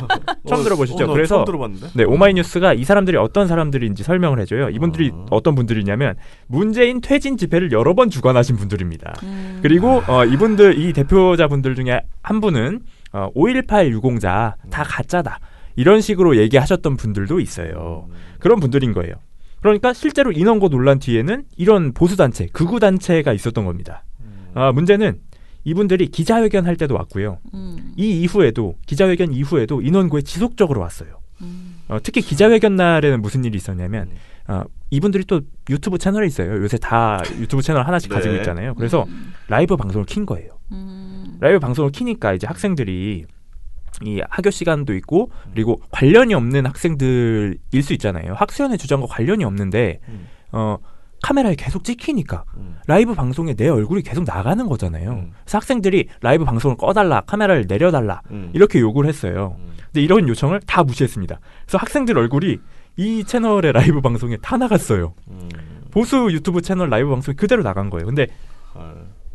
[SPEAKER 4] 처음 들어보시죠?
[SPEAKER 1] 나
[SPEAKER 4] 그래서
[SPEAKER 1] 처음 들어봤는데.
[SPEAKER 4] 네, 오마이뉴스가 이 사람들이 어떤 사람들인지 설명을 해줘요. 이분들이 어떤 분들이냐면 문재인 퇴진 집회를 여러 번 주관하신 분들입니다. 그리고 이분들 이 대표자분들 중에 한 분은 5.18 유공자 다 가짜다 이런 식으로 얘기하셨던 분들도 있어요. 그런 분들인 거예요. 그러니까 실제로 인원고 논란 뒤에는 이런 보수단체, 극우단체가 있었던 겁니다. 문제는 이분들이 기자회견 할 때도 왔고요. 이 이후에도 기자회견 이후에도 인원고에 지속적으로 왔어요. 특히 기자회견 날에는 무슨 일이 있었냐면 이분들이 또 유튜브 채널이 있어요. 요새 다 유튜브 채널 하나씩
[SPEAKER 1] 네.
[SPEAKER 4] 가지고 있잖아요. 그래서 라이브 방송을 킨 거예요. 라이브 방송을 키니까 이제 학생들이 이 학교 시간도 있고 그리고 관련이 없는 학생들일 수 있잖아요. 학수연의 주장과 관련이 없는데 카메라에 계속 찍히니까 라이브 방송에 내 얼굴이 계속 나가는 거잖아요. 그래서 학생들이 라이브 방송을 꺼달라, 카메라를 내려달라 이렇게 요구를 했어요. 근데 이런 요청을 다 무시했습니다. 그래서 학생들 얼굴이 이 채널의 라이브 방송에 다 나갔어요. 보수 유튜브 채널 라이브 방송이 그대로 나간 거예요. 근데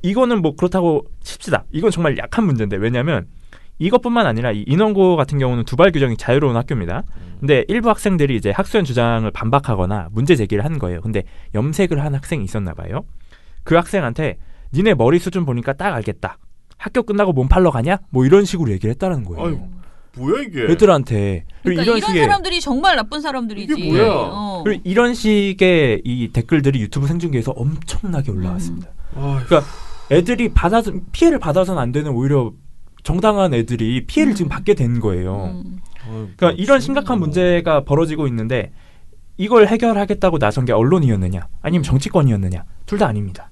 [SPEAKER 4] 이거는 뭐 그렇다고 칩시다. 이건 정말 약한 문제인데 왜냐하면 이것뿐만 아니라 이 인원고 같은 경우는 두발 규정이 자유로운 학교입니다. 근데 일부 학생들이 이제 학수연 주장을 반박하거나 문제 제기를 한 거예요. 근데 염색을 한 학생이 있었나 봐요. 그 학생한테 니네 머리 수준 보니까 딱 알겠다. 학교 끝나고 몸 팔러 가냐? 뭐 이런 식으로 얘기를 했다는 거예요.
[SPEAKER 1] 아유, 뭐야 이게?
[SPEAKER 4] 애들한테.
[SPEAKER 6] 그러니까 이런 사람들이 정말 나쁜 사람들이지.
[SPEAKER 1] 이게 뭐야?
[SPEAKER 4] 그리고 이런 식의 이 댓글들이 유튜브 생중계에서 엄청나게 올라왔습니다. 그러니까 애들이 피해를 받아서는 안 되는 오히려 정당한 애들이 피해를 지금 받게 된 거예요. 그러니까 이런 심각한 문제가 벌어지고 있는데 이걸 해결하겠다고 나선 게 언론이었느냐 아니면 정치권이었느냐 둘 다 아닙니다.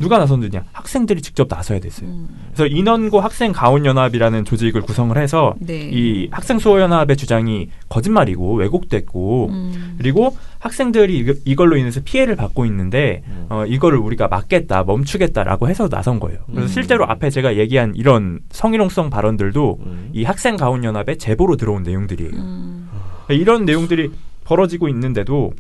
[SPEAKER 4] 누가 나섰느냐 학생들이 직접 나서야 됐어요. 그래서 인원고 학생가온연합이라는 조직을 구성을 해서
[SPEAKER 6] 네.
[SPEAKER 4] 이 학생수호연합의 주장이 거짓말이고 왜곡됐고 그리고 학생들이 이걸로 인해서 피해를 받고 있는데 이거를 우리가 막겠다 멈추겠다라고 해서 나선 거예요. 그래서 실제로 앞에 제가 얘기한 이런 성희롱성 발언들도 이 학생가온연합의 제보로 들어온 내용들이에요. 이런 내용들이 벌어지고 있는데도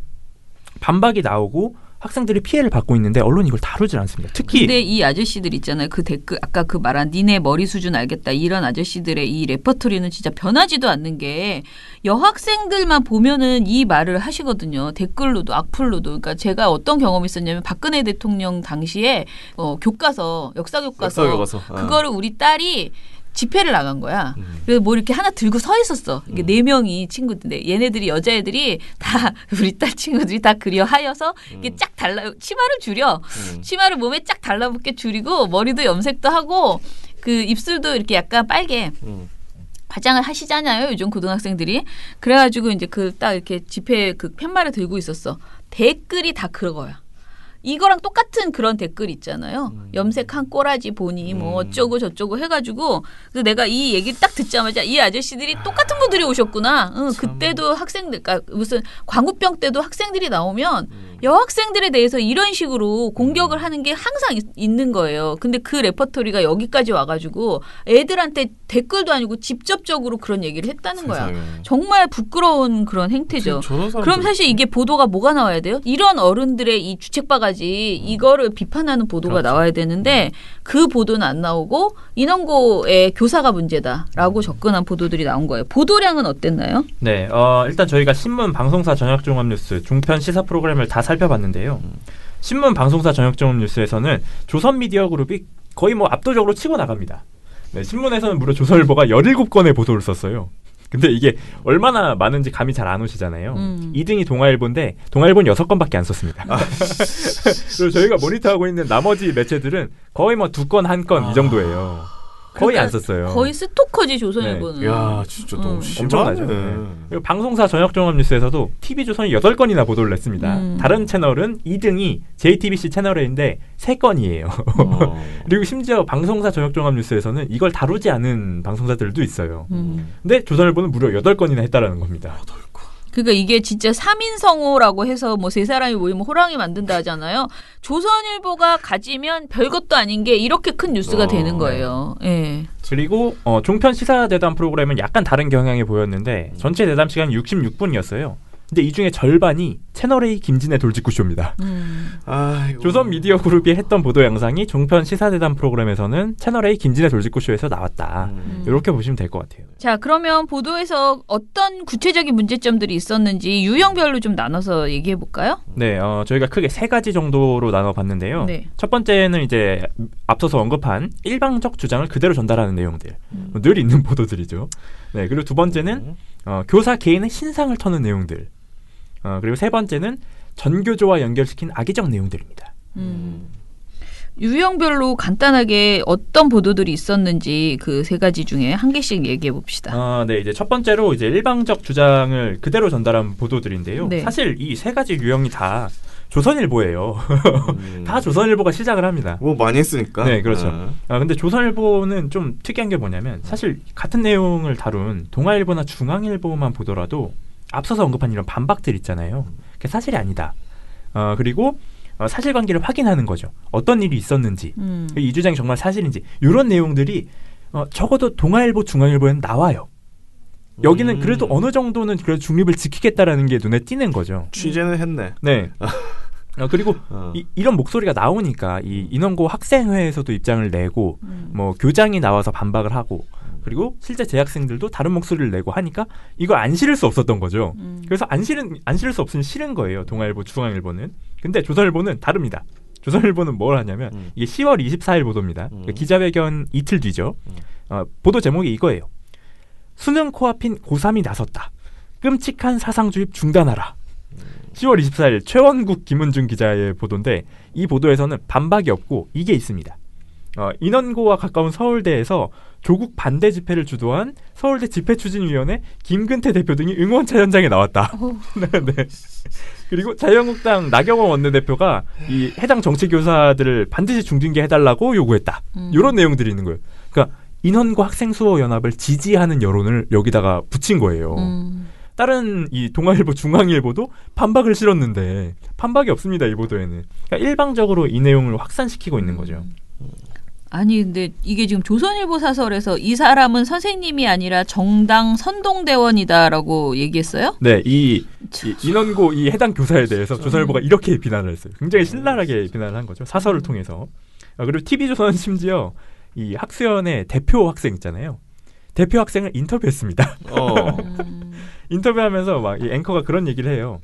[SPEAKER 4] 반박이 나오고 학생들이 피해를 받고 있는데 언론이 이걸 다루질 않습니다. 특히
[SPEAKER 6] 근데 이 아저씨들 있잖아요. 그 댓글 아까 그 말한 니네 머리 수준 알겠다. 이런 아저씨들의 이 레퍼토리는 진짜 변하지도 않는 게 여학생들만 보면은 이 말을 하시거든요. 댓글로도 악플로도. 그러니까 제가 어떤 경험이 있었냐면 박근혜 대통령 당시에 교과서 역사 교과서 그거를 우리 딸이 집회를 나간 거야. 그래서 뭐 이렇게 하나 들고 서 있었어. 이게 4명이 친구인데 얘네들이 여자애들이 다 우리 딸 친구들이 다 그려 하여서 이게 쫙 치마를 줄여. 치마를 몸에 쫙 달라붙게 줄이고 머리도 염색도 하고 그 입술도 이렇게 약간 빨개. 화장을 하시잖아요. 요즘 고등학생들이. 그래가지고 이제 그 딱 이렇게 집회 그 팻말을 들고 있었어. 댓글이 다 그거야. 이거랑 똑같은 그런 댓글 있잖아요. 염색한 꼬라지 보니 뭐 어쩌고 저쩌고 해가지고 그래서 내가 이 얘기를 딱 듣자마자 이 아저씨들이 똑같은 분들이 오셨구나. 그때도 학생들, 그러니까 무슨 광우병 때도 학생들이 나오면 여학생들에 대해서 이런 식으로 공격을 하는 게 항상 있는 거예요. 근데 그 레퍼토리가 여기까지 와가지고 애들한테 댓글도 아니고 직접적으로 그런 얘기를 했다는 거야. 정말 부끄러운 그런 행태죠. 그럼 사실 이게 보도가 뭐가 나와야 돼요? 이런 어른들의 이 주책바가지 이거를 비판하는 보도가 그렇죠. 나와야 되는데 그 보도는 안 나오고 인원고의 교사가 문제다라고 접근한 보도들이 나온 거예요. 보도량은 어땠나요?
[SPEAKER 4] 네, 일단 저희가 신문, 방송사, 저녁종합뉴스, 종편 시사 프로그램을 다 살펴봤는데요. 신문, 방송사, 저녁종합뉴스에서는 조선미디어그룹이 거의 뭐 압도적으로 치고 나갑니다. 네, 신문에서는 무려 조선일보가 17건의 보도를 썼어요. 근데 이게 얼마나 많은지 감이 잘 안 오시잖아요. 2등이 동아일보인데 동아일보는 6건밖에 안 썼습니다. 그리고 저희가 모니터하고 있는 나머지 매체들은 거의 뭐 2건, 1건 이 정도예요. 거의
[SPEAKER 6] 그러니까
[SPEAKER 4] 안 썼어요.
[SPEAKER 6] 거의 스토커지 조선일보는.
[SPEAKER 1] 네. 야 진짜 너무
[SPEAKER 4] 엄청나죠. 네. 그리고 방송사 저녁종합뉴스에서도 TV조선이 8건이나 보도를 냈습니다. 다른 채널은 2등이 JTBC 채널A인데 3건이에요. 그리고 심지어 방송사 저녁종합뉴스에서는 이걸 다루지 않은 방송사들도 있어요. 근데 조선일보는 무려 8건이나 했다라는 겁니다.
[SPEAKER 6] 그러니까 이게 진짜 3인성호라고 해서 뭐 3사람이 모이면 호랑이 만든다 하잖아요. 조선일보가 가지면 별것도 아닌 게 이렇게 큰 뉴스가 되는 거예요. 네.
[SPEAKER 4] 그리고 종편 시사대담 프로그램은 약간 다른 경향이 보였는데 전체 대담 시간이 66분이었어요. 근데 이 중에 절반이 채널A 김진애 돌직구쇼입니다. 조선미디어그룹이 했던 보도 영상이 종편 시사대담 프로그램에서는 채널A 김진애 돌직구쇼에서 나왔다. 이렇게 보시면 될 것 같아요.
[SPEAKER 6] 자, 그러면 보도에서 어떤 구체적인 문제점들이 있었는지 유형별로 좀 나눠서 얘기해 볼까요?
[SPEAKER 4] 네, 저희가 크게 3가지 정도로 나눠봤는데요. 네. 첫 번째는 이제 앞서서 언급한 일방적 주장을 그대로 전달하는 내용들. 늘 있는 보도들이죠. 네, 그리고 두 번째는 교사 개인의 신상을 터는 내용들. 그리고 세 번째는 전교조와 연결시킨 악의적 내용들입니다.
[SPEAKER 6] 유형별로 간단하게 어떤 보도들이 있었는지 그 3가지 중에 한 개씩 얘기해 봅시다.
[SPEAKER 4] 네, 이제 첫 번째로 이제 일방적 주장을 그대로 전달한 보도들인데요.
[SPEAKER 6] 네.
[SPEAKER 4] 사실 이 3가지 유형이 다 조선일보예요. 다 조선일보가 시작을 합니다.
[SPEAKER 1] 뭐 많이 했으니까.
[SPEAKER 4] 네, 그렇죠. 근데 조선일보는 좀 특이한 게 뭐냐면 사실 같은 내용을 다룬 동아일보나 중앙일보만 보더라도 앞서서 언급한 이런 반박들 있잖아요. 그게 사실이 아니다. 그리고 사실관계를 확인하는 거죠. 어떤 일이 있었는지, 이 주장이 정말 사실인지 이런 내용들이 적어도 동아일보, 중앙일보에는 나와요. 여기는 그래도 어느 정도는 그래도 중립을 지키겠다라는 게 눈에 띄는 거죠.
[SPEAKER 1] 취재는 했네.
[SPEAKER 4] 네. 그리고 이런 목소리가 나오니까 이 인원고 학생회에서도 입장을 내고 뭐 교장이 나와서 반박을 하고 그리고 실제 재학생들도 다른 목소리를 내고 하니까 이걸 안 실을 수 없었던 거죠. 그래서 안 실을 수 없으면 싫은 거예요. 동아일보, 중앙일보는. 근데 조선일보는 다릅니다. 조선일보는 뭘 하냐면 이게 10월 24일 보도입니다. 기자회견 이틀 뒤죠. 보도 제목이 이거예요. 수능 코앞인 고3이 나섰다. 끔찍한 사상주입 중단하라. 10월 24일 최원국 김은중 기자의 보도인데 이 보도에서는 반박이 없고 이게 있습니다. 인원고와 가까운 서울대에서 조국 반대 집회를 주도한 서울대 집회추진위원회 김근태 대표 등이 응원차 현장에 나왔다. 네. 그리고 자유한국당 나경원 원내대표가 이 해당 정치교사들을 반드시 중징계 해달라고 요구했다. 이런 내용들이 있는 거예요. 그러니까 인원고 학생수호연합을 지지하는 여론을 여기다가 붙인 거예요. 다른 이 동아일보, 중앙일보도 반박을 실었는데 반박이 없습니다. 이 보도에는. 그러니까 일방적으로 이 내용을 확산시키고 있는 거죠.
[SPEAKER 6] 아니 근데 이게 지금 조선일보 사설에서 이 사람은 선생님이 아니라 정당 선동대원이다라고 얘기했어요?
[SPEAKER 4] 네, 이 인원고 이 해당 교사에 대해서 조선일보가 이렇게 비난을 했어요. 굉장히 신랄하게 비난을 한 거죠. 사설을 통해서. 그리고 TV조선은 심지어 이 학수연의 대표 학생 있잖아요. 대표 학생을 인터뷰했습니다. 인터뷰하면서 막 이 앵커가 그런 얘기를 해요.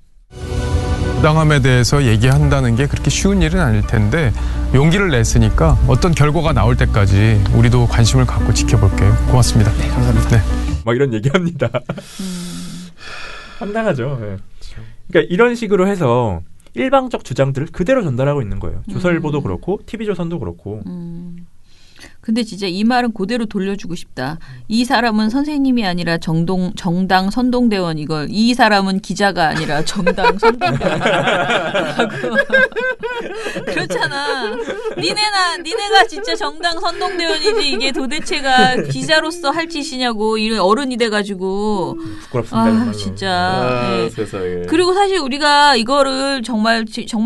[SPEAKER 10] 부당함에 대해서 얘기한다는 게 그렇게 쉬운 일은 아닐 텐데 용기를 냈으니까 어떤 결과가 나올 때까지 우리도 관심을 갖고 지켜볼게요. 고맙습니다.
[SPEAKER 4] 네, 감사합니다. 네. 막 이런 얘기합니다. 황당하죠. 네. 그러니까 이런 식으로 해서 일방적 주장들을 그대로 전달하고 있는 거예요. 조선일보도 그렇고 TV조선도 그렇고.
[SPEAKER 6] 근데 진짜 이 말은 그대로 돌려주고 싶다. 이 사람은 선생님이 아니라 정당 선동대원 이걸 이 사람은 기자가 아니라 정당 선동대원 그렇잖아. 니네가 진짜 정당 선동대원이지 이게 도대체가 기자로서 할 짓이냐고 이런 어른이 돼가지고
[SPEAKER 4] 부끄럽습니다.
[SPEAKER 6] 진짜. 네.
[SPEAKER 1] 세상에.
[SPEAKER 6] 그리고 사실 우리가 이거를 정말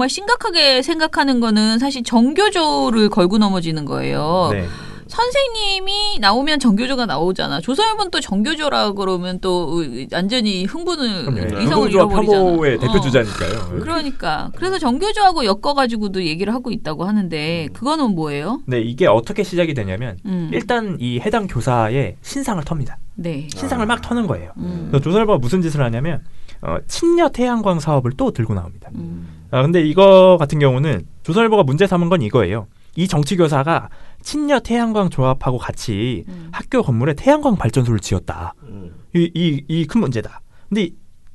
[SPEAKER 6] 심각하게 생각하는 거는 사실 정교조를 걸고 넘어지는 거예요.
[SPEAKER 4] 네.
[SPEAKER 6] 선생님이 나오면 정교조가 나오잖아. 조선일보는 또 정교조라 그러면 또 완전히 흥분을 이성을 잃어버리잖아.
[SPEAKER 4] 혐오의 대표 주자니까요.
[SPEAKER 6] 그러니까 그래서 정교조하고 엮어가지고도 얘기를 하고 있다고 하는데 그거는 뭐예요?
[SPEAKER 4] 네, 이게 어떻게 시작이 되냐면 일단 이 해당 교사의 신상을 텁니다.
[SPEAKER 6] 네.
[SPEAKER 4] 신상을 막 터는 거예요. 그래서 조선일보가 무슨 짓을 하냐면 친여 태양광 사업을 또 들고 나옵니다. 근데 이거 같은 경우는 조선일보가 문제 삼은 건 이거예요. 이 정치교사가 친여 태양광 조합하고 같이 학교 건물에 태양광 발전소를 지었다. 이 큰 문제다. 근데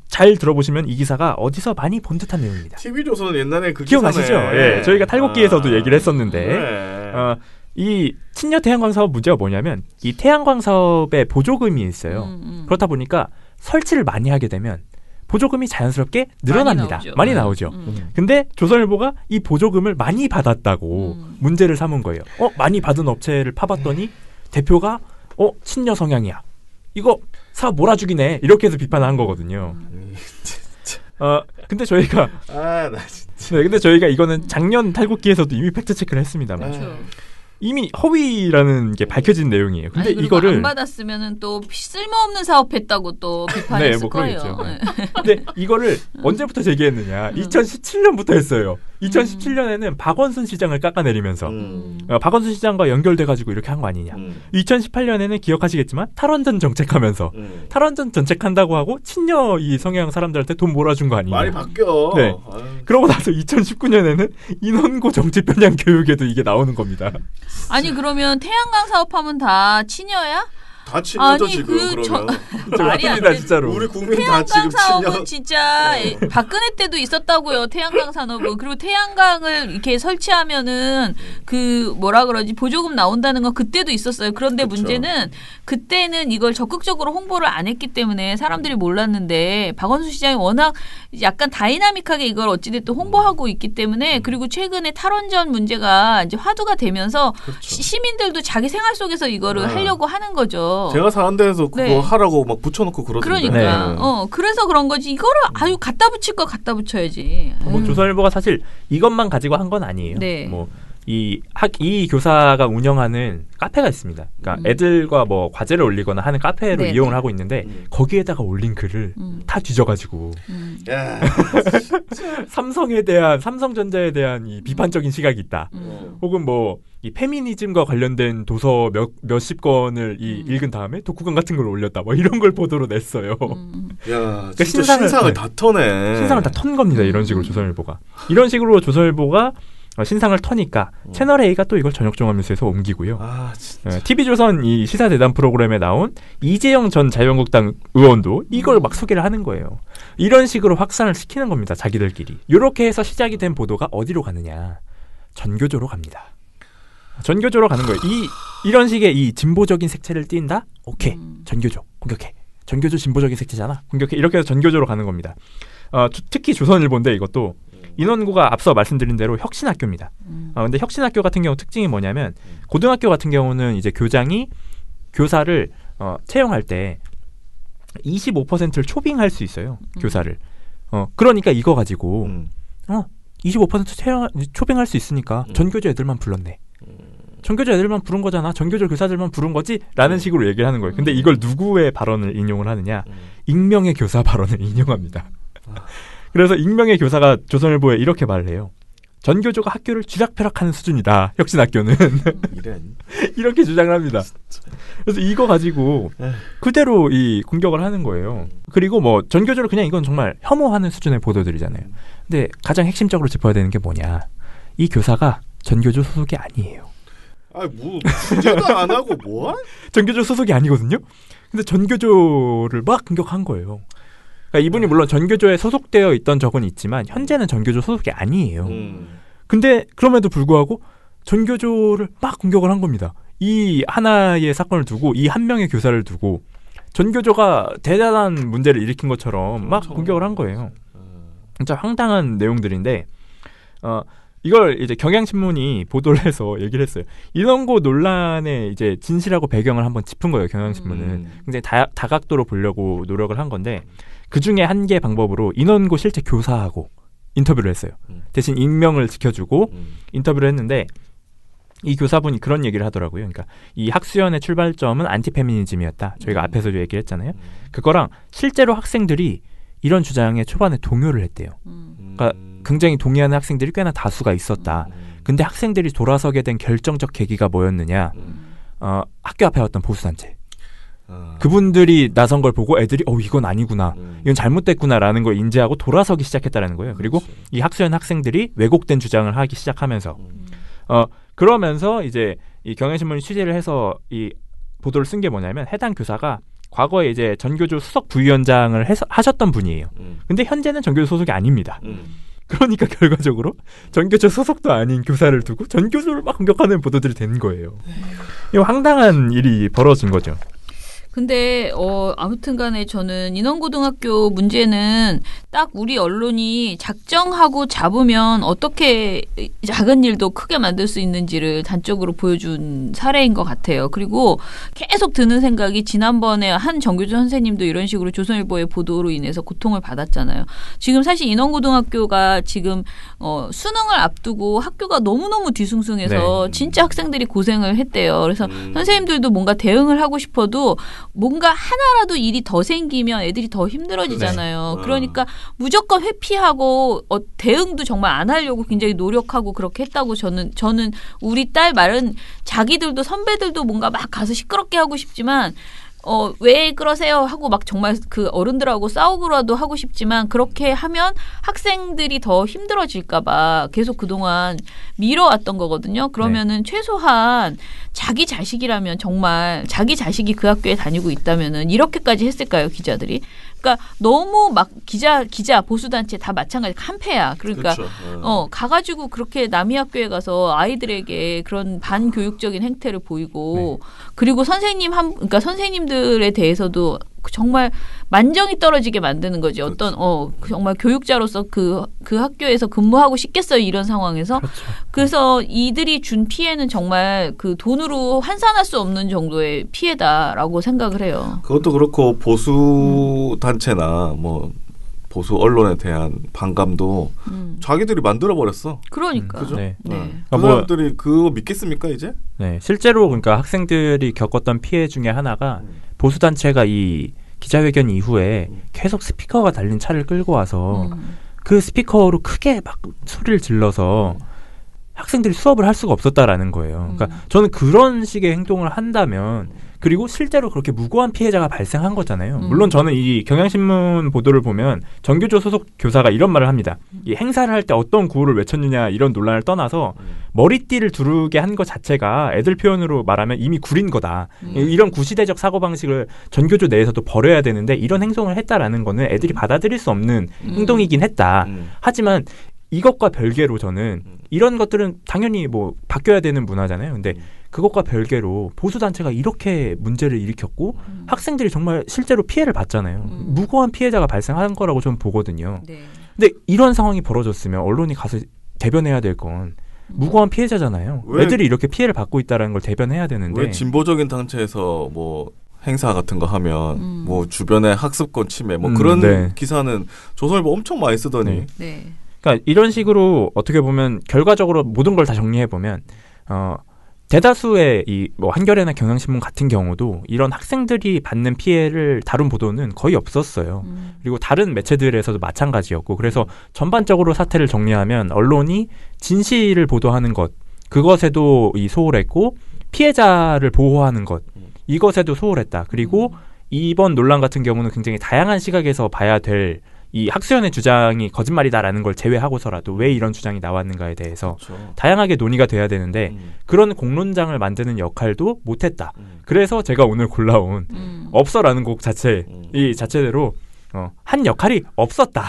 [SPEAKER 4] 잘 들어보시면 이 기사가 어디서 많이 본 듯한 내용입니다.
[SPEAKER 1] TV조선 옛날에 그
[SPEAKER 4] 기억나시죠? 예, 저희가 탈곡기에서도 얘기를 했었는데
[SPEAKER 1] 네.
[SPEAKER 4] 이 친여 태양광 사업 문제가 뭐냐면 이 태양광 사업에 보조금이 있어요. 그렇다 보니까 설치를 많이 하게 되면 보조금이 자연스럽게 늘어납니다. 많이 나오죠. 근데 조선일보가 이 보조금을 많이 받았다고 문제를 삼은 거예요. 많이 받은 업체를 파봤더니 대표가 친여 성향이야. 이거 사업 몰아주기네. 이렇게 해서 비판을 한 거거든요. 근데 저희가
[SPEAKER 1] 나 진짜.
[SPEAKER 4] 네, 근데 저희가 이거는 작년 탈곡기에서도 이미 팩트 체크를 했습니다만.
[SPEAKER 6] 그렇죠.
[SPEAKER 4] 이미 허위라는 게 밝혀진 내용이에요. 근데
[SPEAKER 6] 아니,
[SPEAKER 4] 이거를
[SPEAKER 6] 안 받았으면은 또 쓸모없는 사업했다고 또 비판했을
[SPEAKER 4] 네, 뭐
[SPEAKER 6] 거예요.
[SPEAKER 4] 그러겠죠. 근데 이거를 언제부터 제기했느냐? 2017년부터 했어요. 2017년에는 박원순 시장을 깎아내리면서 박원순 시장과 연결돼가지고 이렇게 한 거 아니냐? 2018년에는 기억하시겠지만 탈원전 정책하면서 탈원전 정책한다고 하고 친여 이 성향 사람들한테 돈 몰아준 거 아니냐?
[SPEAKER 1] 말이 바뀌어.
[SPEAKER 4] 네. 그러고 나서 2019년에는 인원고 정치 편향 교육에도 이게 나오는 겁니다.
[SPEAKER 6] 아니 그러면 태양광 사업하면 다 친여야?
[SPEAKER 1] 다 친여죠
[SPEAKER 6] 아니,
[SPEAKER 1] 지금 그러면.
[SPEAKER 6] 말이 안
[SPEAKER 4] 맞습니다
[SPEAKER 6] 돼.
[SPEAKER 4] 진짜로.
[SPEAKER 1] 우리 국민 다
[SPEAKER 6] 태양광
[SPEAKER 1] 지금
[SPEAKER 6] 사업은
[SPEAKER 1] 친여.
[SPEAKER 6] 진짜 박근혜 때도 있었다고요. 태양광 산업은. 그리고 태양광을 이렇게 설치하면은 그 뭐라 그러지 보조금 나온다는 건 그때도 있었어요. 그런데
[SPEAKER 1] 그쵸.
[SPEAKER 6] 문제는 그때는 이걸 적극적으로 홍보를 안 했기 때문에 사람들이 몰랐는데 박원순 시장이 워낙 약간 다이나믹하게 이걸 어찌됐든 홍보하고 있기 때문에 그리고 최근에 탈원전 문제가 이제 화두가 되면서
[SPEAKER 1] 그렇죠.
[SPEAKER 6] 시민들도 자기 생활 속에서 이거를 하려고 하는 거죠.
[SPEAKER 1] 제가 사는 데에서 그거
[SPEAKER 6] 네.
[SPEAKER 1] 하라고 막 붙여놓고 그러던데.
[SPEAKER 6] 그러니까
[SPEAKER 4] 네.
[SPEAKER 6] 그래서 그런 거지. 이거를 아유 갖다 붙일 거 갖다 붙여야지.
[SPEAKER 4] 뭐 조선일보가 사실 이것만 가지고 한 건 아니에요.
[SPEAKER 6] 네.
[SPEAKER 4] 뭐 이 교사가 운영하는 카페가 있습니다. 그러니까 애들과 뭐 과제를 올리거나 하는 카페로
[SPEAKER 6] 네,
[SPEAKER 4] 이용을
[SPEAKER 6] 네.
[SPEAKER 4] 하고 있는데 거기에다가 올린 글을 다 뒤져가지고
[SPEAKER 1] 야,
[SPEAKER 4] 삼성전자에 대한 이 비판적인 시각이 있다. 혹은 뭐 이 페미니즘과 관련된 도서 몇십 권을 읽은 다음에 독후감 같은 걸 올렸다. 뭐 이런 걸 보도로 냈어요.
[SPEAKER 1] 야,
[SPEAKER 4] 그러니까
[SPEAKER 1] 진짜 신상을 다 터네.
[SPEAKER 4] 신상을 다 턴 겁니다. 이런 식으로 조선일보가. 이런 식으로 조선일보가 신상을 터니까 채널A가 또 이걸 저녁종합뉴스에서 옮기고요.
[SPEAKER 1] 아, 진짜.
[SPEAKER 4] TV조선 이 시사대담 프로그램에 나온 이재영 전 자유한국당 의원도 이걸 막 소개를 하는 거예요. 이런 식으로 확산을 시키는 겁니다. 자기들끼리. 이렇게 해서 시작이 된 보도가 어디로 가느냐. 전교조로 갑니다. 전교조로 가는 거예요. 이런 식의 이 진보적인 색채를 띈다? 오케이. 전교조. 공격해. 전교조 진보적인 색채잖아. 공격해. 이렇게 해서 전교조로 가는 겁니다. 특히 조선일보인데 이것도 인원고가 앞서 말씀드린 대로 혁신학교입니다. 근데 혁신학교 같은 경우 특징이 뭐냐면 고등학교 같은 경우는 이제 교장이 교사를 채용할 때 25%를 초빙할 수 있어요. 교사를. 그러니까 이거 가지고 25% 초빙할 수 있으니까 전교조 애들만 불렀네. 전교조 애들만 부른 거잖아. 전교조 교사들만 부른 거지? 라는 식으로 얘기를 하는 거예요. 근데 이걸 누구의 발언을 인용을 하느냐? 익명의 교사 발언을 인용합니다. 그래서 익명의 교사가 조선일보에 이렇게 말을 해요. 전교조가 학교를 쥐락펴락하는 수준이다. 혁신학교는. 이렇게 주장을 합니다. 그래서 이거 가지고 그대로 이 공격을 하는 거예요. 그리고 뭐 전교조를 그냥 이건 정말 혐오하는 수준의 보도들이잖아요. 근데 가장 핵심적으로 짚어야 되는 게 뭐냐. 이 교사가 전교조 소속이 아니에요.
[SPEAKER 1] 뭐 취재도 안 하고 뭐?
[SPEAKER 4] 전교조 소속이 아니거든요. 근데 전교조를 막 공격한 거예요. 그러니까 이분이 물론 전교조에 소속되어 있던 적은 있지만 현재는 전교조 소속이 아니에요. 근데 그럼에도 불구하고 전교조를 막 공격을 한 겁니다. 이 하나의 사건을 두고 이 한 명의 교사를 두고 전교조가 대단한 문제를 일으킨 것처럼 막 공격을 한 거예요. 진짜 황당한 내용들인데 이걸 이제 경향신문이 보도를 해서 얘기를 했어요. 인원고 논란의 이제 진실하고 배경을 한번 짚은 거예요. 경향신문은 굉장히 다각도로 보려고 노력을 한 건데 그 중에 한 개 방법으로 인원고 실제 교사하고 인터뷰를 했어요. 대신 익명을 지켜주고 인터뷰를 했는데 이 교사분이 그런 얘기를 하더라고요. 그러니까 이 학수연의 출발점은 안티페미니즘이었다. 저희가 앞에서도 얘기를 했잖아요. 그거랑 실제로 학생들이 이런 주장에 초반에 동요를 했대요. 그러니까 굉장히 동의하는 학생들이 꽤나 다수가 있었다. 근데 학생들이 돌아서게 된 결정적 계기가 뭐였느냐? 학교 앞에 왔던 보수단체. 그분들이 나선 걸 보고 애들이 이건 아니구나. 이건 잘못됐구나라는 걸 인지하고 돌아서기 시작했다라는 거예요. 그리고 이 학수연 학생들이 왜곡된 주장을 하기 시작하면서 그러면서 이제 이 경향신문이 취재를 해서 이 보도를 쓴 게 뭐냐면 해당 교사가 과거에 이제 전교조 수석 부위원장을 하셨던 분이에요. 근데 현재는 전교조 소속이 아닙니다. 그러니까 결과적으로 전교조 소속도 아닌 교사를 두고 전교조를 막 공격하는 보도들이 된 거예요. 이 황당한 일이 벌어진 거죠.
[SPEAKER 6] 근데 아무튼 간에 저는 인원고등학교 문제는 딱 우리 언론이 작정하고 잡으면 어떻게 작은 일도 크게 만들 수 있는지를 단적으로 보여준 사례인 것 같아요. 그리고 계속 드는 생각이 지난번에 한 정교조 선생님도 이런 식으로 조선일보의 보도로 인해서 고통을 받았잖아요. 지금 사실 인원고등학교가 지금 수능을 앞두고 학교가 너무너무 뒤숭숭해서
[SPEAKER 4] 네.
[SPEAKER 6] 진짜 학생들이 고생을 했대요. 그래서 선생님들도 뭔가 대응을 하고 싶어도 뭔가 하나라도 일이 더 생기면 애들이 더 힘들어지잖아요.
[SPEAKER 4] 네.
[SPEAKER 6] 그러니까 무조건 회피하고 대응도 정말 안 하려고 굉장히 노력하고 그렇게 했다고 저는 우리 딸 말은 자기들도 선배들도 뭔가 막 가서 시끄럽게 하고 싶지만 왜 그러세요 하고 막 정말 그 어른들하고 싸우고라도 하고 싶지만 그렇게 하면 학생들이 더 힘들어질까 봐 계속 그동안 미뤄왔던 거거든요. 그러면은 최소한 자기 자식이라면 정말 자기 자식이 그 학교에 다니고 있다면은 이렇게까지 했을까요, 기자들이? 그러니까 너무 막 기자 보수단체 다 마찬가지 칸패야. 그러니까
[SPEAKER 1] 그렇죠.
[SPEAKER 6] 가가지고 그렇게 남의 학교에 가서 아이들에게 그런 반교육적인 행태를 보이고 그리고 그러니까 선생님들에 대해서도 정말 만정이 떨어지게 만드는 거지. 어떤 정말 교육자로서 그 학교에서 근무하고 싶겠어요, 이런 상황에서.
[SPEAKER 4] 그렇죠.
[SPEAKER 6] 그래서 이들이 준 피해는 정말 그 돈으로 환산할 수 없는 정도의 피해다라고 생각을 해요.
[SPEAKER 1] 그것도 그렇고 보수 단체나 뭐 보수 언론에 대한 반감도 자기들이 만들어 버렸어.
[SPEAKER 6] 그러니까.
[SPEAKER 1] 그죠?
[SPEAKER 4] 네.
[SPEAKER 1] 그 사람들이 그거 믿겠습니까 이제?
[SPEAKER 4] 네, 실제로 그러니까 학생들이 겪었던 피해 중에 하나가 보수 단체가 이 기자회견 이후에 계속 스피커가 달린 차를 끌고 와서 그 스피커로 크게 막 소리를 질러서 학생들이 수업을 할 수가 없었다라는 거예요. 그러니까 저는 그런 식의 행동을 한다면 그리고 실제로 그렇게 무고한 피해자가 발생한 거잖아요. 물론 저는 이 경향신문 보도를 보면 전교조 소속 교사가 이런 말을 합니다. 이 행사를 할 때 어떤 구호를 외쳤느냐 이런 논란을 떠나서 머리띠를 두르게 한 것 자체가 애들 표현으로 말하면 이미 구린 거다. 이런 구시대적 사고방식을 전교조 내에서도 버려야 되는데 이런 행동을 했다라는 거는 애들이 받아들일 수 없는 행동이긴 했다. 하지만 이것과 별개로 저는 이런 것들은 당연히 뭐 바뀌어야 되는 문화잖아요. 근데 그것과 별개로 보수단체가 이렇게 문제를 일으켰고 학생들이 정말 실제로 피해를 봤잖아요. 무고한 피해자가 발생한 거라고 저는 보거든요.
[SPEAKER 6] 네.
[SPEAKER 4] 근데 이런 상황이 벌어졌으면 언론이 가서 대변해야 될 건 무고한 피해자잖아요. 애들이 이렇게 피해를 받고 있다는 걸 대변해야 되는데
[SPEAKER 1] 왜 진보적인 단체에서 뭐 행사 같은 거 하면 뭐 주변에 학습권 침해 뭐 그런 기사는 조선일보 엄청 많이 쓰더니
[SPEAKER 6] 네.
[SPEAKER 4] 그러니까 이런 식으로 어떻게 보면 결과적으로 모든 걸 다 정리해 보면 대다수의 이 뭐 한겨레나 경향신문 같은 경우도 이런 학생들이 받는 피해를 다룬 보도는 거의 없었어요. 그리고 다른 매체들에서도 마찬가지였고 그래서 전반적으로 사태를 정리하면 언론이 진실을 보도하는 것 그것에도 소홀했고 피해자를 보호하는 것 이것에도 소홀했다. 그리고 이번 논란 같은 경우는 굉장히 다양한 시각에서 봐야 될 이 학수연의 주장이 거짓말이다라는 걸 제외하고서라도 왜 이런 주장이 나왔는가에 대해서 다양하게 논의가 돼야 되는데 그런 공론장을 만드는 역할도 못했다. 그래서 제가 오늘 골라온 없어라는 곡 자체 이 자체대로 한 역할이 없었다.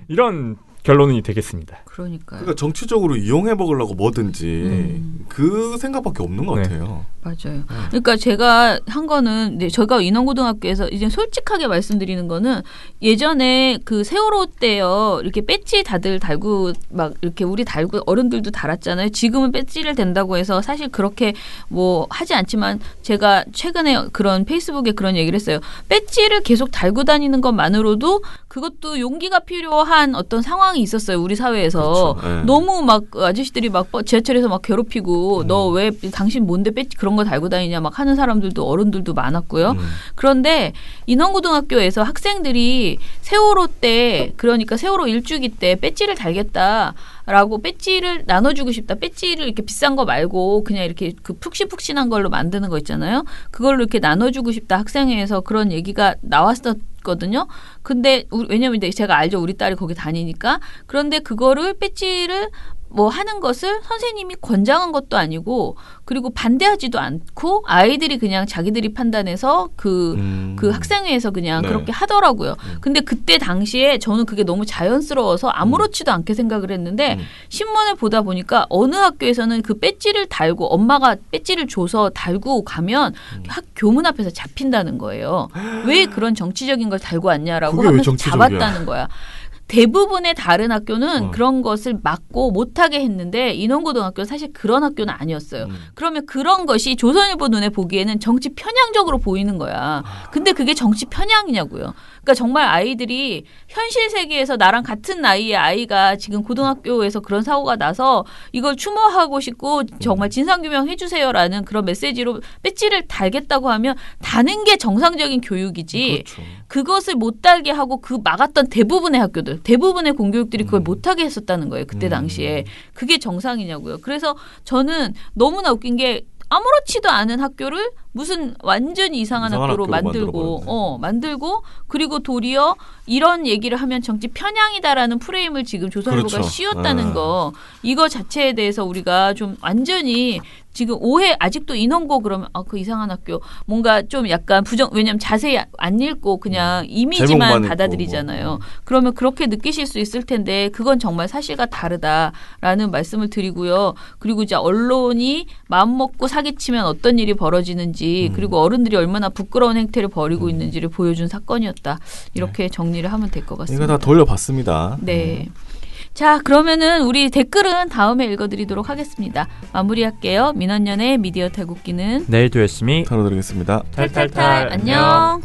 [SPEAKER 4] 이런 결론이 되겠습니다.
[SPEAKER 6] 그러니까
[SPEAKER 1] 정치적으로 이용해 먹으려고 뭐든지 그 생각밖에 없는 것 같아요.
[SPEAKER 6] 맞아요. 그러니까 제가 한 거는 저희가 인원고등학교에서 이제 솔직하게 말씀드리는 거는 예전에 그 세월호 때요 이렇게 배지 다들 달고 막 이렇게 우리 달고 어른들도 달았잖아요. 지금은 배지를 댄다고 해서 사실 그렇게 뭐 하지 않지만 제가 최근에 그런 페이스북에 그런 얘기를 했어요. 배지를 계속 달고 다니는 것만으로도 그것도 용기가 필요한 어떤 상황이 있었어요. 우리 사회에서. 그렇죠. 네. 너무 막 아저씨들이 막 지하철에서 막 괴롭히고 너 왜 당신 뭔데 배지 그런 거 달고 다니냐 막 하는 사람들도 어른들도 많았고요. 그런데 인원고등학교에서 학생들이 세월호 때 그러니까 세월호 일주기 때 배지를 달겠다라고 배지를 나눠주고 싶다. 배지를 이렇게 비싼 거 말고 그냥 이렇게 그 푹신푹신한 걸로 만드는 거 있잖아요. 그걸로 이렇게 나눠주고 싶다. 학생회에서 그런 얘기가 나왔었거든요. 근데 왜냐면 제가 알죠. 우리 딸이 거기 다니니까. 그런데 그거를 배지를 뭐 하는 것을 선생님이 권장한 것도 아니고 그리고 반대하지도 않고 아이들이 그냥 자기들이 판단해서 그 학생회에서 그냥 네. 그렇게 하더라고요. 근데 그때 당시에 저는 그게 너무 자연스러워서 아무렇지도 않게 생각을 했는데 신문을 보다 보니까 어느 학교에서는 그 배지를 달고 엄마가 배지를 줘서 달고 가면 학 교문 앞에서 잡힌다는 거예요. 왜 그런 정치적인 걸 달고 왔냐라고 하면서 잡았다는 거야. 대부분의 다른 학교는 그런 것을 막고 못하게 했는데 인원고등학교는 사실 그런 학교는 아니었어요. 그러면 그런 것이 조선일보 눈에 보기에는 정치 편향적으로 보이는 거야. 근데 그게 정치 편향이냐고요. 그러니까 정말 아이들이 현실 세계에서 나랑 같은 나이의 아이가 지금 고등학교에서 그런 사고가 나서 이걸 추모하고 싶고 정말 진상규명 해주세요라는 그런 메시지로 배지를 달겠다고 하면 다는 게 정상적인 교육이지. 그렇죠. 그것을 못 달게 하고 그 막았던 대부분의 학교들, 대부분의 공교육들이 그걸 못하게 했었다는 거예요. 그때 당시에. 그게 정상이냐고요. 그래서 저는 너무나 웃긴 게 아무렇지도 않은 학교를 무슨 완전히 이상한 학교로 만들고 그리고 도리어 이런 얘기를 하면 정치 편향이다라는 프레임을 지금 조선일보가 그렇죠. 씌웠다는 거 이거 자체에 대해서 우리가 좀 완전히 지금 오해 아직도 인원고 그러면 그 이상한 학교 뭔가 좀 약간 왜냐면 자세히 안 읽고 그냥 이미지만 받아들이잖아요. 그러면 그렇게 느끼실 수 있을 텐데 그건 정말 사실과 다르다라는 말씀을 드리고요. 그리고 이제 언론이 마음먹고 사기치면 어떤 일이 벌어지는지 그리고 어른들이 얼마나 부끄러운 행태를 벌이고 있는지를 보여준 사건이었다. 이렇게 정리를 하면 될 것 같습니다.
[SPEAKER 1] 이거 다 돌려봤습니다.
[SPEAKER 6] 네. 자, 그러면은 우리 댓글은 다음에 읽어드리도록 하겠습니다. 마무리할게요. 민원연의 미디어 탈곡기는
[SPEAKER 4] 내일도 열심히
[SPEAKER 1] 다뤄드리겠습니다.
[SPEAKER 6] 탈탈탈. 안녕.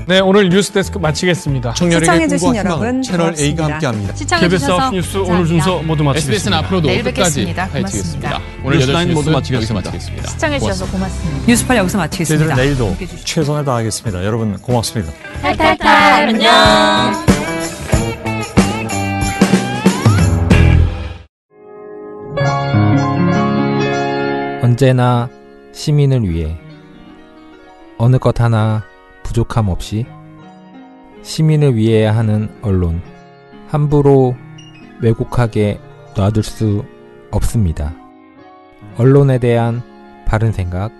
[SPEAKER 3] 네, 오늘 뉴스데스크 마치겠습니다.
[SPEAKER 11] 시청해주신 여러분
[SPEAKER 3] 채널 A가 함께합니다.
[SPEAKER 11] KBS
[SPEAKER 3] 9뉴스 오늘 순서 모두 마치겠습니다.
[SPEAKER 11] SBS는 앞으로도 끝까지 파헤치겠습니다.
[SPEAKER 3] 오늘 8시 모두
[SPEAKER 11] 마치겠습니다. 시청해주셔서 고맙습니다. 뉴스팔 여기서 마치겠습니다.
[SPEAKER 3] 저희들은 내일도 최선을 다하겠습니다. 여러분 고맙습니다.
[SPEAKER 6] 탈탈탈. 안녕.
[SPEAKER 12] 언제나 시민을 위해 어느 것 하나 부족함 없이 시민을 위해 하는 언론 함부로 왜곡하게 놔둘 수 없습니다. 언론에 대한 바른 생각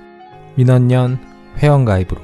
[SPEAKER 12] 민원연 회원가입으로